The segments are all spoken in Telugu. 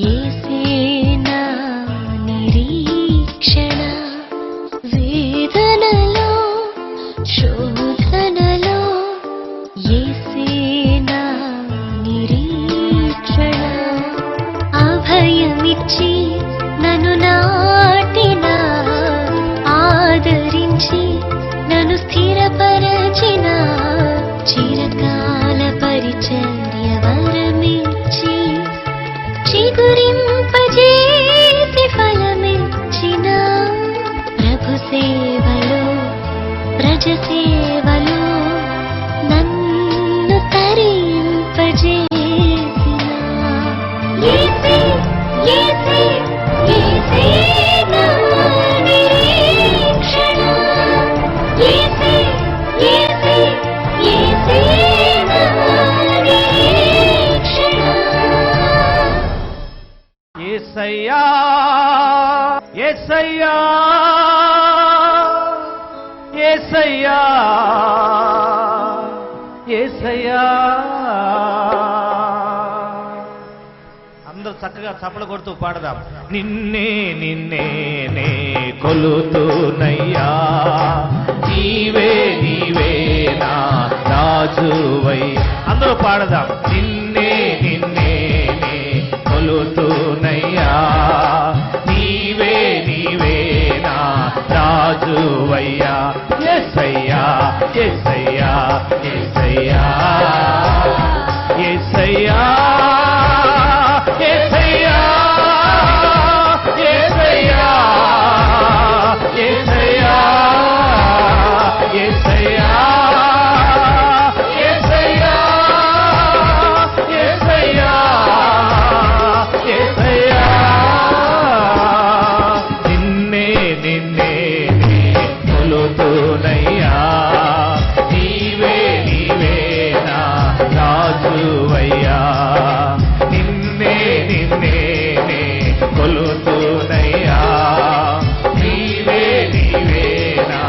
యేసే నా నిరీక్షణ వేదనలో శోధనలో యేసే నా నిరీక్షణ అభయమిచ్చి నన్ను నాటిన ఆదరించి నన్ను స్థిరపరచిన చిరకాల పరిచర్య వరమిచ్చి చిగురింపజేసి ఫలమిచ్చిన ప్రభు సేవలో ప్రజ సేవలో నన్ను తరింపజేసిన యేసే యేసే యేసే నా నిరీక్షణ యేసే యేసే యేసే నా నిరీక్షణ యేసయ్యా యేసయ్యా యేసయ్యా యేసయ్యా అందరూ చక్కగా చప్పలు కొడుతూ పాడదాం. నిన్నే నిన్నే నే కొలుతునయ్యా నీవే నీవే నా రాజువై. అందరూ పాడదాం. నిన్నే నిన్నే నే కొలుతునయ్యా నీవే నీవే నా రాజువయ్యా. యేసయ్యా యేసయ్యా యేసయ్యా యేసయ్యా యేసయ్యా యేసయ్యా యేసయ్యా యేసయ్యా యేసయ్యా యేసయ్యా యేసయ్యా నిన్నే నిన్నే నే కొలుతునయ్యా నీవే నీవే నా రాజువయ్యా. నిన్నే నిన్నే నే కొలుతునయ్యా నీవే నీవే నా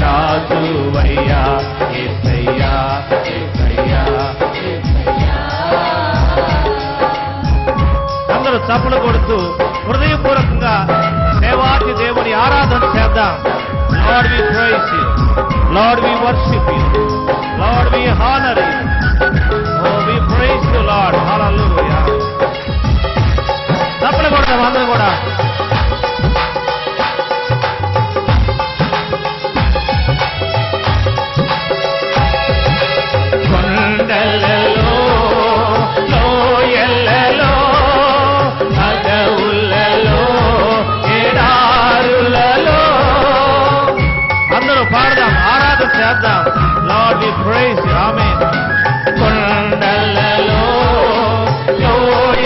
రాజువయ్యా. యేసయ్యా యేసయ్యా యేసయ్యా. అందరూ చప్పలు కొడుతూ హృదయపూర్వకంగా దేవాతి దేవుని ఆరాధన చేద్దాం. Lord, we praise you. Lord, we worship you. Lord, we honor you. Oh, we praise you, Lord. Hallelujah. చప్పలు కొడదాం అందరూ కూడా. కొండలలో లోయలలో అడవులలో ఎడారులలో అందరూ పాడదాం, ఆరాధన చేద్దాం. Lord, we praise you. Amen. కొండలలో లోయలలో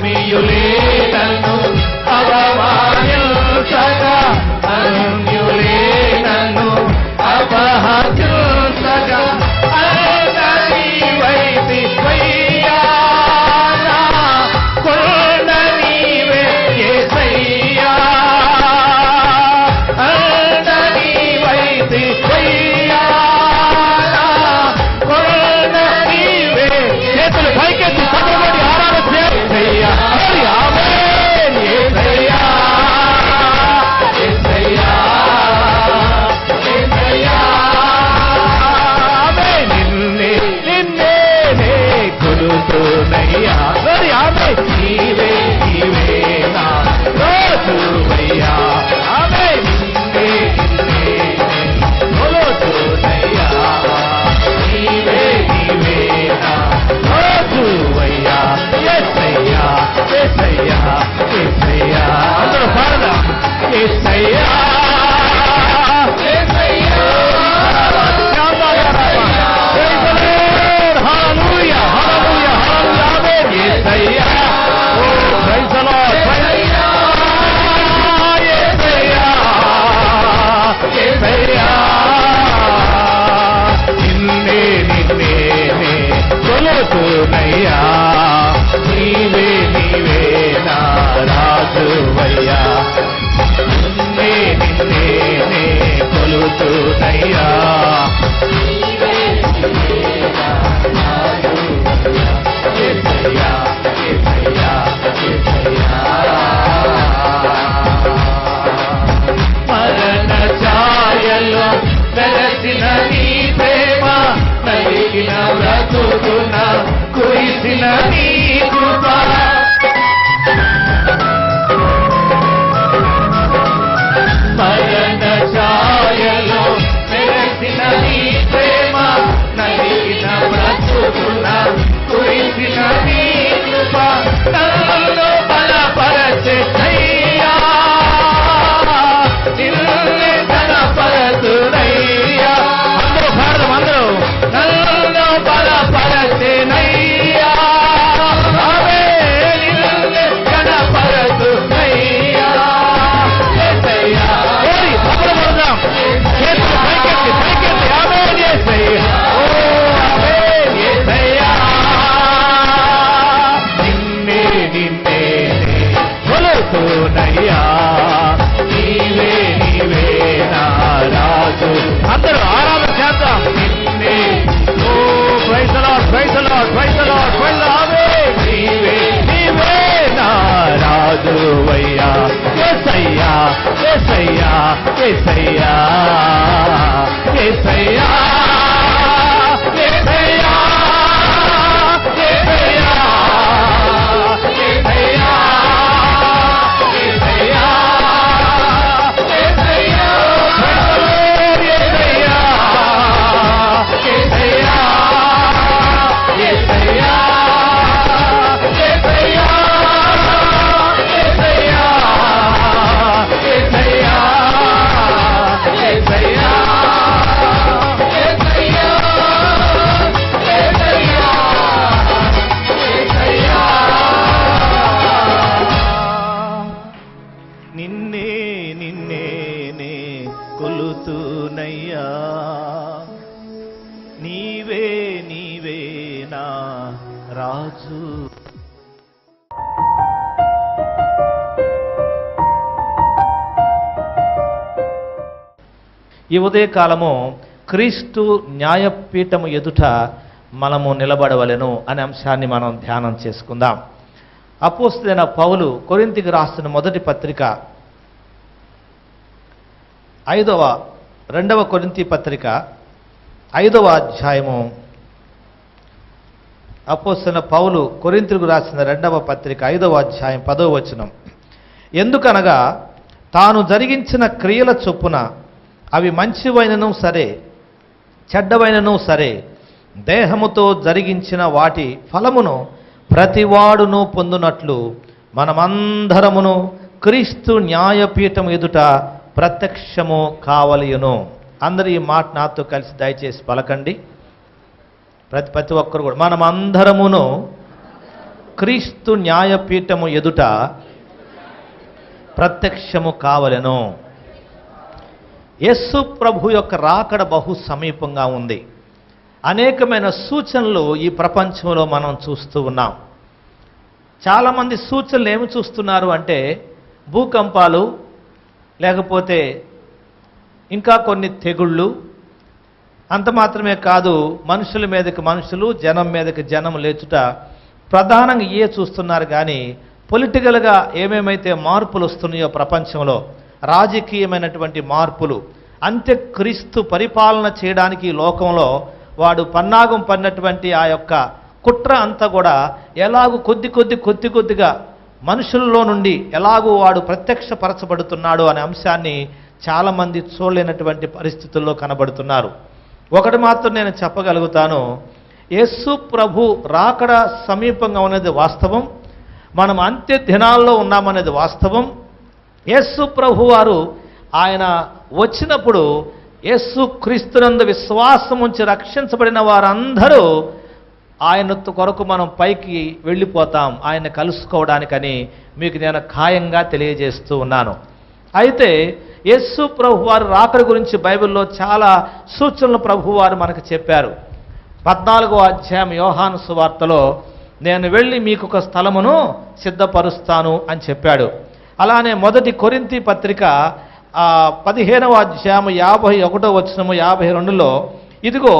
ఆత్మీయులే నన్ను అవమానించగా, అన్యులే నన్ను అపహసించగా, నీవైతివయ్యా నా కొండ నీవే యేసయ్యా, నీవైతివయ్యా నా కొండ నీవే. చేతులు పైకెత్తి సభలోని ఆరాధన చేయ్యా. ఆమేన్ యేసయ్యా, యేసయ్యా, యేసయ్యా. ఆమేన్ నిన్నే నిన్నే నే కొలుతున్నయ్యా. ఆమేన్ నీవే నీవే నా రోజువయ్యా. ఆమేన్ నిన్నే నిన్నే నే కొలుతున్నయ్యా. నీవే నీవే నా రోజువయ్యా. యేసయ్యా, యేసయ్యా, యేసయ్యా. అందరూ పాడదాం. యేసయ్యా, యేసయ్యా. హల్లెలూయా, హల్లెలూయా, హల్లెలూయా. ఆమేన్ యేసయ్యా. ఓ ప్రైజ్ ది లార్డ్, యేసయ్యా, యేసయ్యా, యేసయ్యా. నిన్నే నిన్నే నే కొలుతున్నయ్యా. నీవే నీవే నా రాజువయ్యా. నిన్నే నిన్నే నే కొలుతున్నయ్యా. నీవే నీవే నా రాజువయ్యా. యేసయ్యా, యేసయ్యా, యేసయ్యా. మరణ ఛాయలో వెలసిన నీ ప్రేమ, నలిగిన బ్రతుకున కురిసిన నీ కృప, మరణ ఛాయలో వెలసిన నీ ప్రేమ, నలిగిన బ్రతుకున కురిసిన నీ కృప, నన్ను బలపరచెయ్యా. నిన్నే బలపరచునయ్యా. అందరూ పాడదాం, అందరూ. నన్ను బలపరచెనయ్యా. ఆమేన్ నిన్నే బలపరచునయ్యా. యేసయ్యా. ఓరి సభలో పాడదాం. చేతులు పైకెత్తి పైకెత్తి. ఆమేన్ యేసయ్యా. ఓ ఆమేన్ యేసయ్యా. నిన్నే నిన్నే కొలుతున్నయ్యా. నీవే నీవే నా రాజు. అందరూ ఆరాధన చేద్దాం. నిన్నే. ఓ praise the Lord, praise the Lord, praise the Lord, praise the Lord. Amen నీవే నీవే నా రాజువయ్యా. యేసయ్యా, యేసయ్యా, యేసయ్యా, యేసయ్యా, యేసయ్యా, యేసయ్యా, యేసయ్యా, యేసయ్యా, యేసయ్యా. యేసయ్యా, యేసయ్యా, యేసయ్యా, యేసయ్యా, యేసయ్యా, యేసయ్యా, యేసయ్యా, యేసయ్యా, యేసయ్యా, యేసయ్యా. నిన్నే నిన్నే నే కొలుతున్నయ్యా. నీవే నీవే నా రాజు. ఈ ఉదయకాలము క్రీస్తు న్యాయపీఠము ఎదుట మనము నిలబడవలెను అనే అంశాన్ని మనం ధ్యానం చేసుకుందాం. అపోస్తలుడైన పౌలు కొరింథీకి రాసిన మొదటి పత్రిక 2వ కొరింథీ పత్రిక 5వ అధ్యాయము. అపోస్తలుడైన పౌలు కొరింథీలకు రాసిన 2వ పత్రిక 5వ అధ్యాయం 10వ వచనం. ఎందుకనగా తాను జరిగించిన క్రియల చొప్పున అవి మంచివైనను సరే చెడ్డవైనను సరే దేహముతో జరిగించిన వాటి ఫలమును ప్రతివాడును పొందునట్లు మనమందరమును క్రీస్తు న్యాయపీఠం ఎదుట ప్రత్యక్షము కావలయును. అందరూ ఈ మాట నాతో కలిసి దయచేసి పలకండి. ప్రతి ఒక్కరు కూడా మనమందరమును క్రీస్తు న్యాయపీఠము ఎదుట ప్రత్యక్షము కావలెను. యేసు ప్రభు యొక్క రాకడ బహు సమీపంగా ఉంది. అనేకమైన సూచనలు ఈ ప్రపంచంలో మనం చూస్తూ ఉన్నాం. చాలామంది సూచనలు ఏమి చూస్తున్నారు అంటే భూకంపాలు, లేకపోతే ఇంకా కొన్ని తెగుళ్ళు. అంత మాత్రమే కాదు, మనుషుల మీదకి మనుషులు, జనం మీదకి జనం లేచుట ప్రధానంగా చూస్తున్నారు. కానీ పొలిటికల్గా ఏమేమైతే మార్పులు వస్తున్నాయో ప్రపంచంలో, రాజకీయమైనటువంటి మార్పులు, అంత్యక్రీస్తు పరిపాలన చేయడానికి ఈ లోకంలో వాడు పన్నాగం పడినటువంటి ఆ యొక్క కుట్ర అంతా కూడా ఎలాగూ కొద్దిగా మనుషుల్లో నుండి ఎలాగూ వాడు ప్రత్యక్షపరచబడుతున్నాడు అనే అంశాన్ని చాలామంది చూడలేనటువంటి పరిస్థితుల్లో కనబడుతున్నారు. ఒకటి మాత్రం నేను చెప్పగలుగుతాను, యేసు ప్రభు రాకడ సమీపంగా ఉన్నది వాస్తవం. మనం అంత్య దినాల్లో ఉన్నామనేది వాస్తవం. యేసు ప్రభు వారు ఆయన వచ్చినప్పుడు యేసు క్రీస్తునందు విశ్వాసం ఉంచి రక్షించబడిన వారందరూ ఆయన కొరకు మనం పైకి వెళ్ళిపోతాం ఆయన కలుసుకోవడానికని మీకు నేను ఖాయంగా తెలియజేస్తూ ఉన్నాను. అయితే యేసు ప్రభు వారు రాకడ గురించి బైబిల్లో చాలా సూచనలు ప్రభు వారు మనకు చెప్పారు. 14వ అధ్యాయం యోహాను సువార్తలో నేను వెళ్ళి మీకు ఒక స్థలమును సిద్ధపరుస్తాను అని చెప్పాడు. అలానే మొదటి కొరింథీ పత్రిక 15వ అధ్యాయం 51వ వచనము 52లో ఇదిగో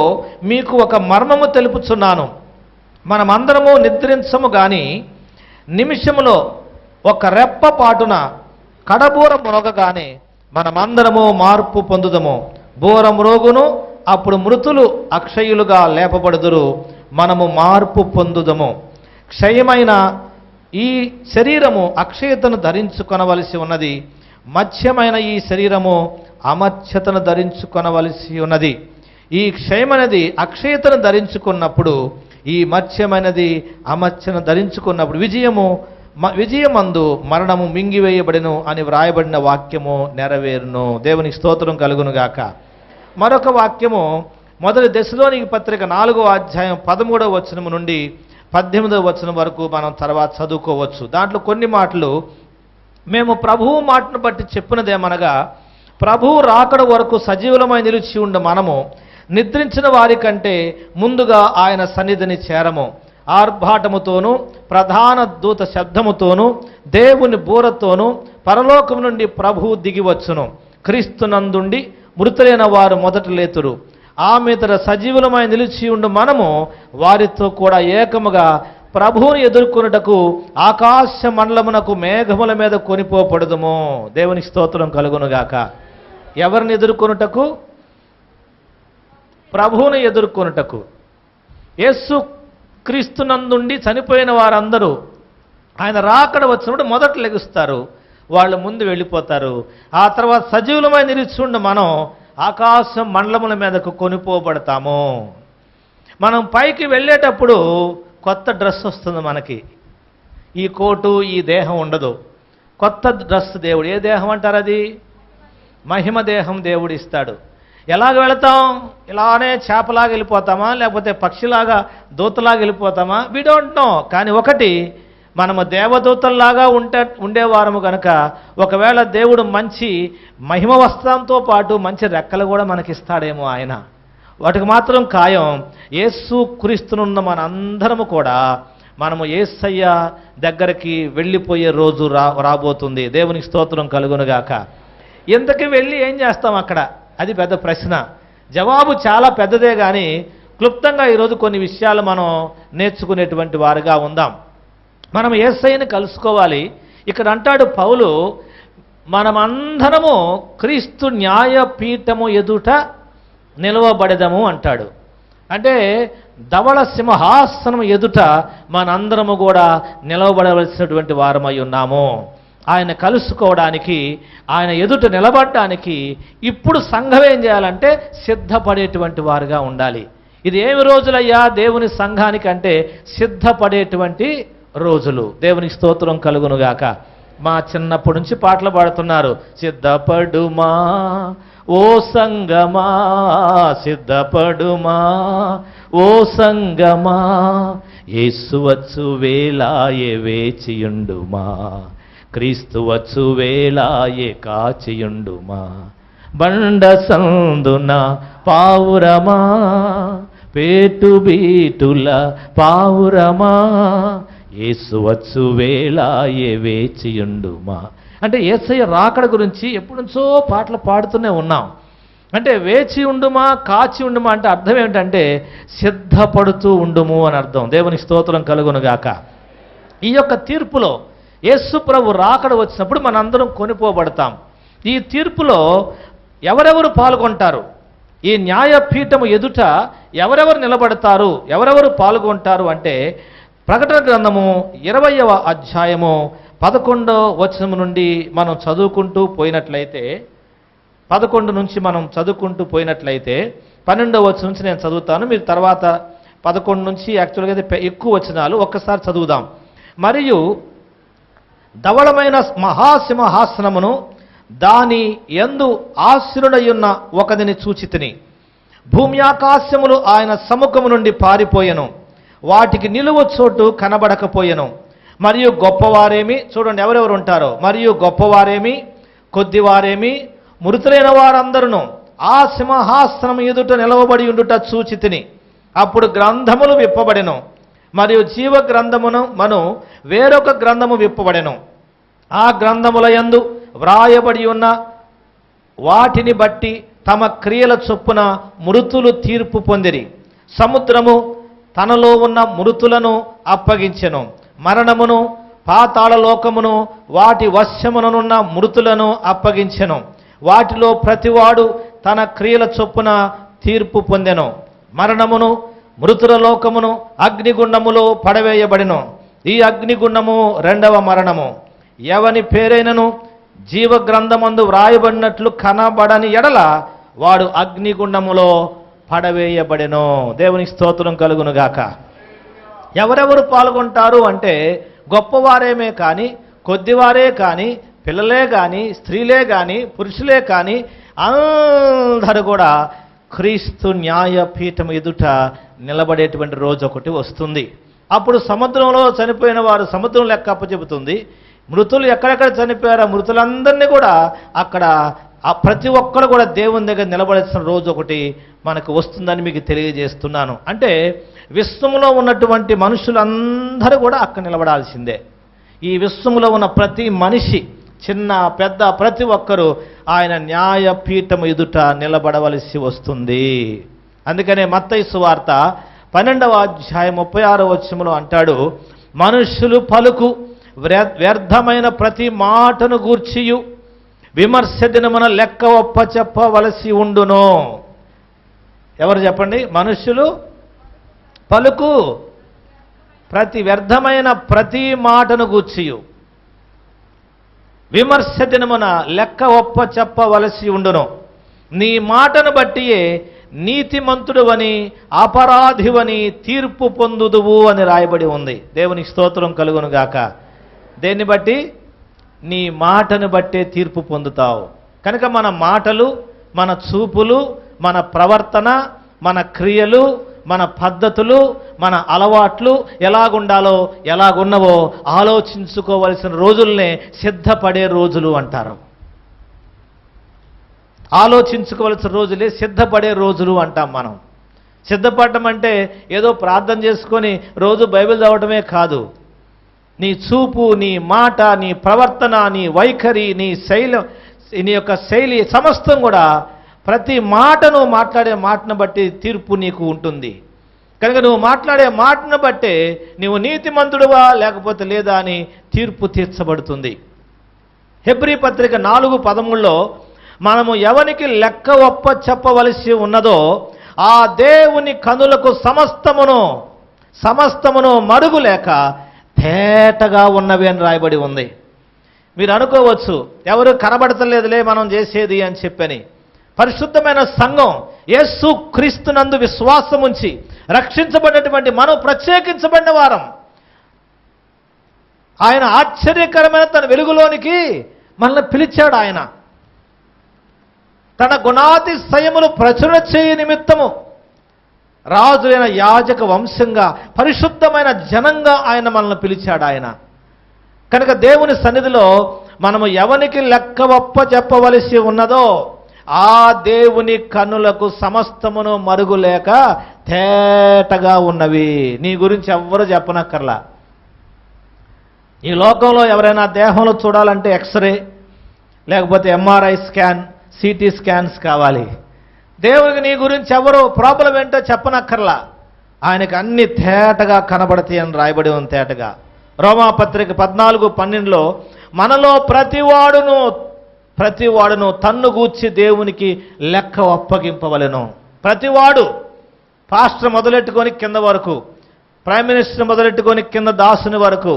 మీకు ఒక మర్మము తెలుపుచున్నాను, మనమందరము నిద్రించము గాని నిమిషములో ఒక రెప్ప పాటున కడబూర మ్రోగగానే మనమందరము మార్పు పొందుదము. బూర మ్రోగును, అప్పుడు మృతులు అక్షయులుగా లేపబడుదురు, మనము మార్పు పొందుదము. క్షయమైన ఈ శరీరము అక్షయతను ధరించుకొనవలసి ఉన్నది, మత్స్యమైన ఈ శరీరము అమర్త్యతను ధరించుకొనవలసి ఉన్నది. ఈ క్షయమైనది అక్షయతను ధరించుకున్నప్పుడు, ఈ మత్స్యమైనది అమర్త్యను ధరించుకున్నప్పుడు విజయమందు మరణము మింగివేయబడిను అని వ్రాయబడిన వాక్యము నెరవేరును. దేవునికి స్తోత్రం కలుగునుగాక. మరొక వాక్యము మొదటి దశలోనికి పత్రిక 4వ అధ్యాయం 13వ వచనము నుండి 18వ వచనం వరకు మనం తర్వాత చదువుకోవచ్చు. దాంట్లో కొన్ని మాటలు మేము ప్రభువు మాటను బట్టి చెప్పినదేమనగా, ప్రభువు రాకడ వరకు సజీవులమై నిలిచి ఉండ మనము నిద్రించిన వారి కంటే ముందుగా ఆయన సన్నిధిని చేరము. ఆర్భాటముతోనూ ప్రధాన దూత శబ్దముతోనూ దేవుని బూరతోనూ పరలోకం నుండి ప్రభువు దిగివచ్చును. క్రీస్తునందుండి మృతులైన వారు మొదట లేతురు. ఆ మీదట సజీవులమై నిలిచి ఉండు మనము వారితో కూడా ఏకముగా ప్రభువుని ఎదుర్కొనుటకు ఆకాశ మండలమునకు మేఘముల మీద కొనిపోబడుదుము. దేవునికి స్తోత్రం కలుగునుగాక. ఎవరిని ఎదుర్కొనుటకు? ప్రభువుని ఎదుర్కొనుటకు. యేసు క్రీస్తునందుండి చనిపోయిన వారందరూ ఆయన రాకడ వచ్చినప్పుడు మొదట లెగుస్తారు, వాళ్ళు ముందు వెళ్ళిపోతారు. ఆ తర్వాత సజీవులమై నిలిచుండి మనం ఆకాశం మండలముల మీదకు కొనిపోబడతాము. మనం పైకి వెళ్ళేటప్పుడు కొత్త డ్రెస్ వస్తుంది మనకి. ఈ కోటు, ఈ దేహం ఉండదు. కొత్త డ్రెస్ దేవుడు, ఏ దేహం అంటారు అది? మహిమ దేహం దేవుడు ఇస్తాడు. ఎలాగ వెళతాం? ఇలానే చేపలాగా వెళ్ళిపోతామా, లేకపోతే పక్షిలాగా దూతలాగా వెళ్ళిపోతామా? We don't know. కానీ ఒకటి, మనము దేవదూతల్లాగా ఉండేవారము కనుక ఒకవేళ దేవుడు మంచి మహిమ వస్త్రంతో పాటు మంచి రెక్కలు కూడా మనకిస్తాడేమో ఆయన. వాటికి మాత్రం ఖాయం. యేసు క్రీస్తునున్న మనందరము కూడా మనము యేసయ్య దగ్గరికి వెళ్ళిపోయే రోజు రాబోతుంది. దేవునికి స్తోత్రం కలుగునుగాక. ఇంతకీ వెళ్ళి ఏం చేస్తాం అక్కడ? అది పెద్ద ప్రశ్న. జవాబు చాలా పెద్దదే, కానీ క్లుప్తంగా ఈరోజు కొన్ని విషయాలు మనం నేర్చుకునేటువంటి వారుగా ఉందాం. మనం యేసయ్యని కలుసుకోవాలి. ఇక్కడ అంటాడు పౌలు, మనమందరము క్రీస్తు న్యాయపీఠము ఎదుట నిలవబడెదము అంటాడు. అంటే ధవళ సింహాసనం ఎదుట మనందరము కూడా నిలవబడవలసినటువంటి వారమై ఉన్నాము. ఆయన కలుసుకోవడానికి, ఆయన ఎదుట నిలబడడానికి ఇప్పుడు సంఘం ఏం చేయాలంటే సిద్ధపడేటువంటి వారుగా ఉండాలి. ఇది ఏమి రోజులయ్యా దేవుని సంఘానికి అంటే సిద్ధపడేటువంటి రోజులు. దేవునికి స్తోత్రం కలుగునుగాక. మా చిన్నప్పటి నుంచి పాటలు పాడుతున్నారు. సిద్ధపడుమా ఓ సంగమా సిద్ధపడుమా, ఓ సంగమా యేసు వచ్చు వేళాయే వేచియుండుమా, క్రీస్తు వచ్చు వేళాయే కాచియుండుమా. బండ సందున పావురమా, పేటు బీటుల పావురమా, యేసు వచ్చు వేళాయే వేచియుండుమా. అంటే యేసయ్య రాకడ గురించి ఎప్పటి నుంచో పాటలు పాడుతూనే ఉన్నాం. అంటే వేచి ఉండుమా, కాచి ఉండుమా అంటే అర్థం ఏమిటంటే సిద్ధపడుతూ ఉండుము అని అర్థం. దేవుని స్తోత్రం కలుగునుగాక. ఈ యొక్క తీర్పులో యేసు ప్రభు రాకడ వచ్చినప్పుడు మనందరం కొనిపోబడతాం. ఈ తీర్పులో ఎవరెవరు పాల్గొంటారు, ఈ న్యాయపీఠము ఎదుట ఎవరెవరు నిలబడతారు, ఎవరెవరు పాల్గొంటారు అంటే ప్రకటన గ్రంథము 20వ అధ్యాయము 11వ వచనం నుండి మనం చదువుకుంటూ పోయినట్లయితే, 11 నుంచి మనం చదువుకుంటూ పోయినట్లయితే 12వ వచనం నుంచి నేను చదువుతాను. మీరు తర్వాత 11 నుంచి యాక్చువల్గా అయితే ఎక్కువ వచనాలు ఒక్కసారి చదువుదాం. మరియు ధవళమైన మహాసింహాసనమును దాని యందు ఆశీనుడయున్న ఒకదిని చూచితిని. భూమి ఆకాశములు ఆయన సముఖము నుండి పారిపోయెను, వాటికి నిలువ చోటు కనబడకపోయెను. మరియు గొప్పవారేమి, చూడండి ఎవరెవరు ఉంటారో, మరియు గొప్పవారేమి కొద్దివారేమి మృతులైన వారందరూ ఆ సింహాసనం ఎదుట నిలవబడి ఉండుట చూచితిని. అప్పుడు గ్రంథములు విప్పబడెను, మరియు జీవ గ్రంథమును వేరొక గ్రంథము విప్పబడెను. ఆ గ్రంథముల యందు వ్రాయబడి ఉన్న వాటిని బట్టి తమ క్రియల చొప్పున మృతులు తీర్పు పొందిరి. సముద్రము తనలో ఉన్న మృతులను అప్పగించెను, మరణమును పాతాళ లోకమును వాటి వశ్యముననున్న మృతులను అప్పగించెను. వాటిలో ప్రతివాడు తన క్రియల చొప్పున తీర్పు పొందెను. మరణమును మృతుల లోకమును అగ్నిగుండములో పడవేయబడిను. ఈ అగ్నిగుండము రెండవ మరణము. ఎవని పేరైనను జీవ గ్రంథమందు వ్రాయబడినట్లు కనబడని ఎడల వాడు అగ్నిగుండములో పడవేయబడెను. దేవుని స్తోత్రం కలుగునుగాక. ఎవరెవరు పాల్గొంటారు అంటే గొప్పవారేమే కానీ, కొద్దివారే కానీ, పిల్లలే కానీ, స్త్రీలే కానీ, పురుషులే కానీ అందరూ కూడా క్రీస్తు న్యాయపీఠం ఎదుట నిలబడేటువంటి రోజు ఒకటి వస్తుంది. అప్పుడు సముద్రంలో చనిపోయిన వారు సముద్రం లెక్క అప్పచెబుతుంది. మృతులు ఎక్కడెక్కడ చనిపోయారో మృతులందరినీ కూడా అక్కడ ప్రతి ఒక్కరు కూడా దేవుని దగ్గర నిలబడాల్సిన రోజు ఒకటి మనకు వస్తుందని మీకు తెలియజేస్తున్నాను. అంటే విశ్వంలో ఉన్నటువంటి మనుషులందరూ కూడా అక్కడ నిలబడాల్సిందే. ఈ విశ్వంలో ఉన్న ప్రతి మనిషి, చిన్న పెద్ద ప్రతి ఒక్కరూ ఆయన న్యాయపీఠం ఎదుట నిలబడవలసి వస్తుంది. అందుకనే మత్తయి సువార్త 12వ అధ్యాయం 36వ వచనంలో అంటాడు, మనుషులు పలుకు వ్యర్థమైన ప్రతి మాటను గూర్చియు విమర్శ దినమున లెక్క ఒప్ప చెప్పవలసి ఉండును. ఎవరు చెప్పండి? మనుషులు పలుకు ప్రతి వ్యర్థమైన ప్రతి మాటను గూర్చియు విమర్శ దినమున లెక్క ఒప్ప చెప్పవలసి ఉండును. నీ మాటను బట్టియే నీతిమంతుడువని అపరాధివని తీర్పు పొందుదువు అని రాయబడి ఉంది. దేవుని స్తోత్రం కలుగునుగాక. దేన్ని బట్టి? నీ మాటను బట్టే తీర్పు పొందుతావు. కనుక మన మాటలు, మన చూపులు, మన ప్రవర్తన, మన క్రియలు, మన పద్ధతులు, మన అలవాట్లు ఎలాగుండాలో ఎలాగున్నవో ఆలోచించుకోవలసిన రోజుల్నే సిద్ధపడే రోజులు అంటారు. ఆలోచించుకోవలసిన రోజులే సిద్ధపడే రోజులు అంటాం మనం. సిద్ధపడటం అంటే ఏదో ప్రార్థన చేసుకొని రోజు బైబిల్ చదవటమే కాదు. నీ చూపు, నీ మాట, నీ ప్రవర్తన, నీ వైఖరి, నీ యొక్క శైలి సమస్తం కూడా ప్రతి మాటను మాట్లాడే మాటను బట్టి తీర్పు నీకు ఉంటుంది. కనుక నువ్వు మాట్లాడే మాటను బట్టే నువ్వు నీతిమంతుడువా లేకపోతే లేదా అని తీర్పు తీర్చబడుతుంది. హెబ్రీ పత్రిక 4:13లో మనము ఎవనికి లెక్క ఒప్ప చెప్పవలసి ఉన్నదో ఆ దేవుని కనులకు సమస్తమును మరుగులేక తేటగా ఉన్నవి అని రాయబడి ఉంది. మీరు అనుకోవచ్చు, ఎవరు కనబడతలేదులే మనం చేసేది అని చెప్పని. పరిశుద్ధమైన సంఘం యేసు క్రీస్తునందు విశ్వాసం ఉంచి రక్షించబడినటువంటి మనం ప్రత్యేకించబడిన వారం. ఆయన ఆశ్చర్యకరమైన తన వెలుగులోనికి మనల్ని పిలిచాడు. ఆయన తన గుణాతిశయములు ప్రచుర చేయ నిమిత్తము రాజు అయిన యాజక వంశంగా పరిశుద్ధమైన జనంగా ఆయన మనల్ని పిలిచాడు ఆయన. కనుక దేవుని సన్నిధిలో మనము ఎవనికి లెక్క ఒప్ప చెప్పవలసి ఉన్నదో ఆ దేవుని కన్నులకు సమస్తమును మరుగులేక తేటగా ఉన్నవి. నీ గురించి ఎవ్వరూ చెప్పనక్కర్లా. ఈ లోకంలో ఎవరైనా దేహంలో చూడాలంటే ఎక్స్రే లేకపోతే ఎంఆర్ఐ స్కాన్, సిటీ స్కాన్స్ కావాలి. దేవునికి నీ గురించి ఎవరు ప్రాబ్లం ఏంటో చెప్పనక్కర్లా. ఆయనకు అన్ని తేటగా కనబడతాయి అని రాయబడి ఉంది తేటగా. రోమాపత్రిక 14:12 మనలో ప్రతివాడును తన్ను గూర్చి దేవునికి లెక్క ఒప్పగింపవలెను. ప్రతివాడు, పాస్టర్ మొదలెట్టుకొని కింద వరకు, ప్రైమ్ మినిస్టర్ మొదలెట్టుకొని కింద దాసుని వరకు,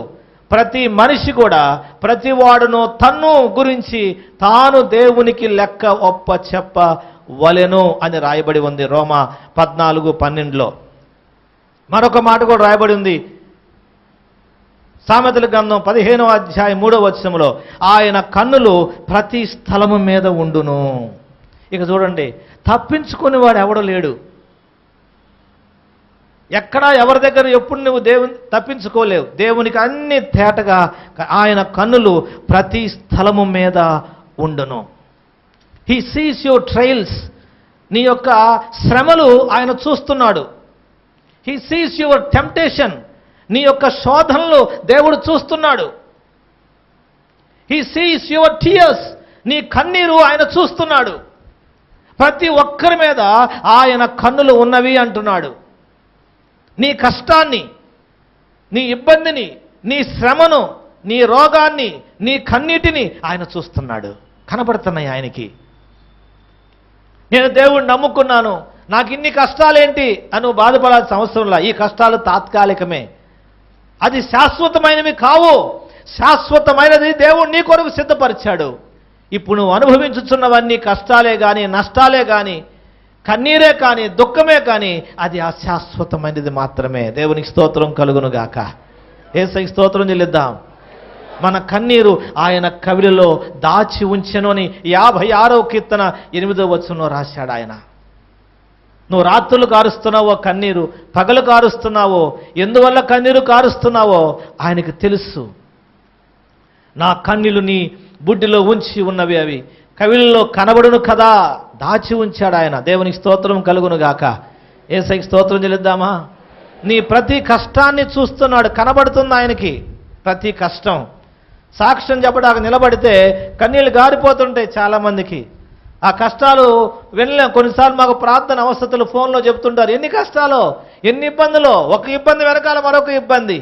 ప్రతి మనిషి కూడా ప్రతివాడును తన్ను గురించి తాను దేవునికి లెక్క ఒప్ప చెప్పవలెను అని రాయబడి ఉంది రోమా 14:12. మరొక మాట కూడా రాయబడి ఉంది సామెతల గ్రంథం 15వ అధ్యాయం 3వ వచనంలో ఆయన కన్నులు ప్రతి స్థలము మీద ఉండును. ఇక చూడండి, తప్పించుకుని వాడు ఎవడు లేడు. ఎక్కడా ఎవరి దగ్గర ఎప్పుడు నువ్వు దేవుని తప్పించుకోలేవు. దేవునికి అన్ని తేటగా ఆయన కన్నులు ప్రతి స్థలము మీద ఉండును. హీ సీస్ యువర్ ట్రయల్స్, నీ యొక్క శ్రమలు ఆయన చూస్తున్నాడు. హీ సీస్ యువర్ టెంప్టేషన్, నీ యొక్క శోధనలు దేవుడు చూస్తున్నాడు. హీ సీస్ యువర్ టీయర్స్, నీ కన్నీరు ఆయన చూస్తున్నాడు. ప్రతి ఒక్కరి మీద ఆయన కన్నులు ఉన్నవి అంటున్నాడు. నీ కష్టాన్ని, నీ ఇబ్బందిని, నీ శ్రమను, నీ రోగాన్ని, నీ కన్నీటిని ఆయన చూస్తున్నాడు. కనబడుతున్నాయి ఆయనకి. నేను దేవుడిని నమ్ముకున్నాను, నాకు ఇన్ని కష్టాలేంటి అని బాధపడాల్సిన అవసరంలా. ఈ కష్టాలు తాత్కాలికమే, అది శాశ్వతమైనవి కావు. శాశ్వతమైనది దేవుడు నీ కొరకు సిద్ధపరిచాడు. ఇప్పుడు నువ్వు అనుభవించుచున్నవన్నీ కష్టాలే కానీ, నష్టాలే కానీ, కన్నీరే కానీ, దుఃఖమే కానీ అది అశాశ్వతమైనది మాత్రమే. దేవునికి స్తోత్రం కలుగునుగాక. యేసయ్యకి స్తోత్రం చెల్లిద్దాం. మన కన్నీరు ఆయన కవిలలో దాచి ఉంచెను అని 56వ కీర్తన 8వ వచనంలో రాశాడు ఆయన. నువ్వు రాత్రులు కారుస్తున్నావో కన్నీరు, పగలు కారుస్తున్నావో, ఎందువల్ల కన్నీరు కారుస్తున్నావో ఆయనకు తెలుసు. నా కన్నీళ్ళు నీ బుడ్డిలో ఉంచి ఉన్నవి, అవి కవిలలో కనబడును కదా, దాచి ఉంచాడు ఆయన. దేవునికి స్తోత్రం కలుగును గాక. యేసయ్యకి స్తోత్రం చెల్లిద్దామా. నీ ప్రతి కష్టాన్ని చూస్తున్నాడు, కనబడుతుంది ఆయనకి ప్రతి కష్టం. సాక్ష్యం చెప్పడానికి నిలబడితే కన్నీళ్ళు గారిపోతుంటాయి చాలామందికి. ఆ కష్టాలు వెళ్ళలేం. కొన్నిసార్లు మాకు ప్రార్థన అవసరతలు ఫోన్లో చెప్తుంటారు, ఎన్ని కష్టాలు, ఎన్ని ఇబ్బందులు, ఒక ఇబ్బంది వెనకాల మరొక ఇబ్బంది.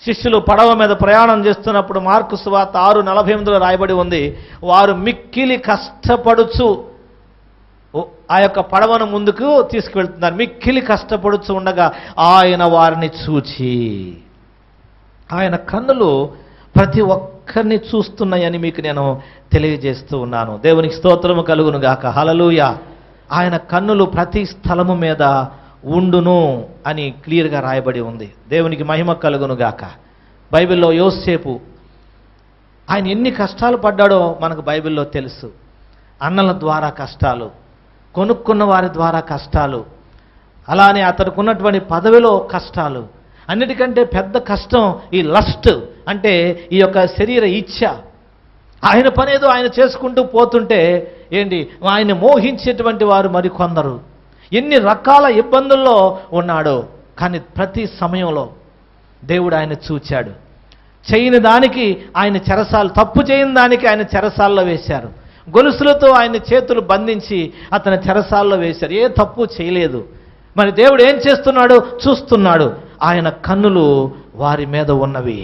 శిష్యులు పడవ మీద ప్రయాణం చేస్తున్నప్పుడు మార్కు సువార్త 6:48 రాయబడి ఉంది, వారు మిక్కిలి కష్టపడుచు ఆ యొక్క పడవను ముందుకు తీసుకువెళ్తున్నారు. మిక్కిలి కష్టపడుచు ఉండగా ఆయన వారిని చూచి, ఆయన కన్నులు ప్రతి ఒక్కరిని చూస్తున్నాయని మీకు నేను తెలియజేస్తూ ఉన్నాను. దేవునికి స్తోత్రము కలుగును గాక. హల్లెలూయా. ఆయన కన్నులు ప్రతి స్థలము మీద ఉండును అని క్లియర్గా రాయబడి ఉంది. దేవునికి మహిమ కలుగును గాక. బైబిల్లో యోసేపు ఆయన ఎన్ని కష్టాలు పడ్డాడో మనకు బైబిల్లో తెలుసు. అన్నల ద్వారా కష్టాలు, కొనుక్కున్న వారి ద్వారా కష్టాలు, అలానే అతనికి ఉన్నటువంటి పదవిలో కష్టాలు. అన్నిటికంటే పెద్ద కష్టం ఈ లస్ట్, అంటే ఈ యొక్క శరీర ఇచ్ఛ. ఆయన పనేదో ఆయన చేసుకుంటూ పోతుంటే ఏంటి, ఆయన మోహించేటువంటి వారు మరికొందరు. ఎన్ని రకాల ఇబ్బందుల్లో ఉన్నాడో, కానీ ప్రతి సమయంలో దేవుడు ఆయన చూచాడు. చేయని దానికి ఆయన చెరసాలు, తప్పు చేయని దానికి ఆయన చెరసాల్లో వేశారు. గొలుసులతో ఆయన చేతులు బంధించి అతని చెరసాల్లో వేశారు. ఏ తప్పు చేయలేదు. మరి దేవుడు ఏం చేస్తున్నాడు, చూస్తున్నాడు. ఆయన కన్నులు వారి మీద ఉన్నవి.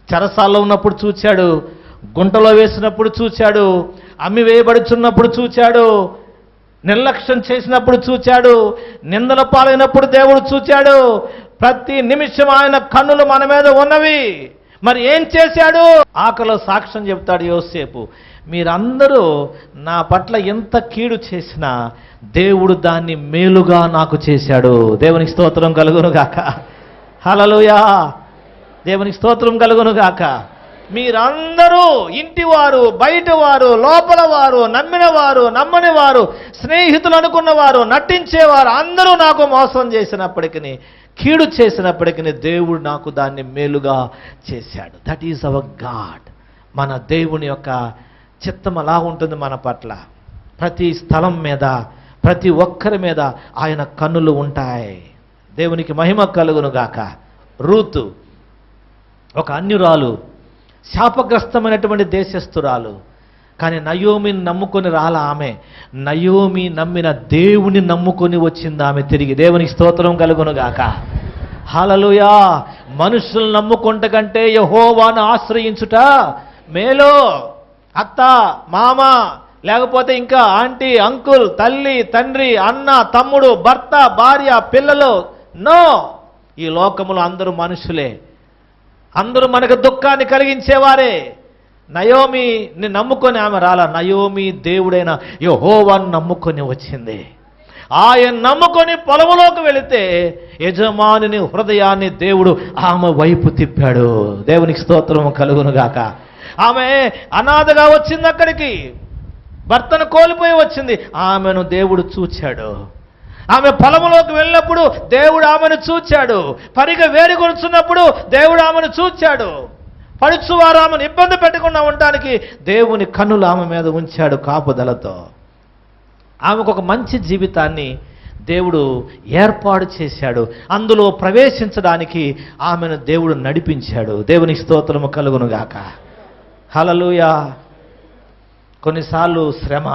చెరసాల్లో ఉన్నప్పుడు చూచాడు, గుంటలో వేసినప్పుడు చూచాడు, అమ్మి వేయబడుచున్నప్పుడు చూచాడు, నిర్లక్ష్యం చేసినప్పుడు చూచాడు, నిందల పాలైనప్పుడు దేవుడు చూచాడు. ప్రతి నిమిషం ఆయన కన్నులు మన మీద ఉన్నవి. మరి ఏం చేశాడు? ఆకలో సాక్ష్యం చెప్తాడు యోసేపు, మీరందరూ నా పట్ల ఎంత కీడు చేసినా దేవుడు దాన్ని మేలుగా నాకు చేశాడు. దేవునికి స్తోత్రం కలుగును గాక. హల్లెలూయా. దేవునికి స్తోత్రం కలుగును గాక. మీరందరూ ఇంటివారు, బయటవారు, లోపల వారు, నమ్మిన వారు, నమ్మని వారు, స్నేహితులు అనుకున్నవారు, నటించేవారు అందరూ నాకు మోసం చేసినప్పటికీ, కీడు చేసినప్పటికీ దేవుడు నాకు దాన్ని మేలుగా చేశాడు. That is our God. మన దేవుని యొక్క చిత్తం అలా ఉంటుంది మన పట్ల. ప్రతి స్థలం మీద, ప్రతి ఒక్కరి మీద ఆయన కన్నులు ఉంటాయి. దేవునికి మహిమ కలుగును గాక. రూతు ఒక అన్యురాలు, శాపగ్రస్తమైనటువంటి దేశస్థురాలు. కానీ నయోమిని నమ్ముకొని రాలా ఆమె. నయోమి నమ్మిన దేవుని నమ్ముకొని వచ్చింది ఆమె తిరిగి. దేవునికి స్తోత్రం కలుగును గాక. హల్లెలూయా. మనుషులను నమ్ముకుంట కంటే యెహోవాను ఆశ్రయించుట మేలో. అత్త, మామ, లేకపోతే ఇంకా ఆంటీ, అంకుల్, తల్లి, తండ్రి, అన్న, తమ్ముడు, భర్త, భార్య, పిల్లలు, నో. ఈ లోకములో అందరూ మనుషులే. అందరూ మనకు దుఃఖాన్ని కలిగించేవారే. నయోమిని నమ్ముకొని ఆమె రాలా. నయోమి దేవుడైన యెహోవాను నమ్ముకొని వచ్చింది. ఆయన నమ్ముకొని పొలములోకి వెళితే యజమానుని హృదయాన్ని దేవుడు ఆమె వైపు తిప్పాడు. దేవునికి స్తోత్రం కలుగును గాక. ఆమె అనాథగా వచ్చింది అక్కడికి. భర్తను కోల్పోయి వచ్చింది. ఆమెను దేవుడు చూచాడు. ఆమె పొలములోకి వెళ్ళినప్పుడు దేవుడు ఆమెను చూచాడు. పరిగ వేడి కొలుచున్నప్పుడు దేవుడు ఆమెను చూచాడు. పడుచువారు ఆమెను ఇబ్బంది పెట్టకుండా ఉండటానికి దేవుని కన్నులు ఆమె మీద ఉంచాడు కాపుదలతో. ఆమెకు ఒక మంచి జీవితాన్ని దేవుడు ఏర్పాటు చేశాడు. అందులో ప్రవేశించడానికి ఆమెను దేవుడు నడిపించాడు. దేవుని స్తోత్రము కలుగును గాక. హల్లెలూయా. కొన్నిసార్లు శ్రమ.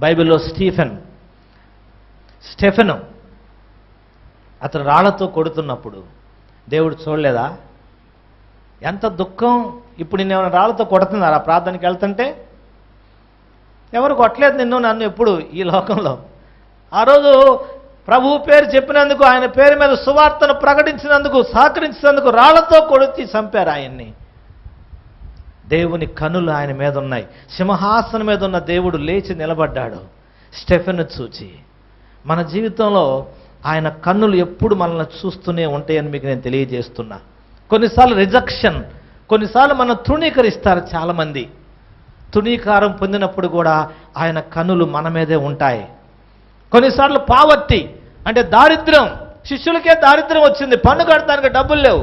బైబిల్లో స్టెఫెను అతను రాళ్లతో కొడుతున్నప్పుడు దేవుడు చూడలేదా? ఎంత దుఃఖం. ఇప్పుడు నిన్నేమైనా రాళ్లతో కొడుతున్నారా ప్రార్థనకి వెళ్తుంటే? ఎవరు కొట్టలేదు నిన్ను, నన్ను ఎప్పుడు ఈ లోకంలో. ఆ రోజు ప్రభువు పేరు చెప్పినందుకు, ఆయన పేరు మీద సువార్తను ప్రకటించినందుకు, సహకరించినందుకు రాళ్లతో కొడిచి చంపారు ఆయన్ని. దేవుని కనులు ఆయన మీద ఉన్నాయి. సింహాసనం మీద ఉన్న దేవుడు లేచి నిలబడ్డాడు స్టెఫెను చూచి. మన జీవితంలో ఆయన కన్నులు ఎప్పుడు మనల్ని చూస్తూనే ఉంటాయని మీకు నేను తెలియజేస్తున్నా. కొన్నిసార్లు రిజెక్షన్, కొన్నిసార్లు మనం తృణీకరిస్తారు చాలామంది. తృణీకారం పొందినప్పుడు కూడా ఆయన కన్నులు మన మీదే ఉంటాయి. కొన్నిసార్లు పావర్టీ అంటే దారిద్ర్యం. శిష్యులకే దారిద్ర్యం వచ్చింది. పన్ను కట్టడానికి డబ్బులు లేవు.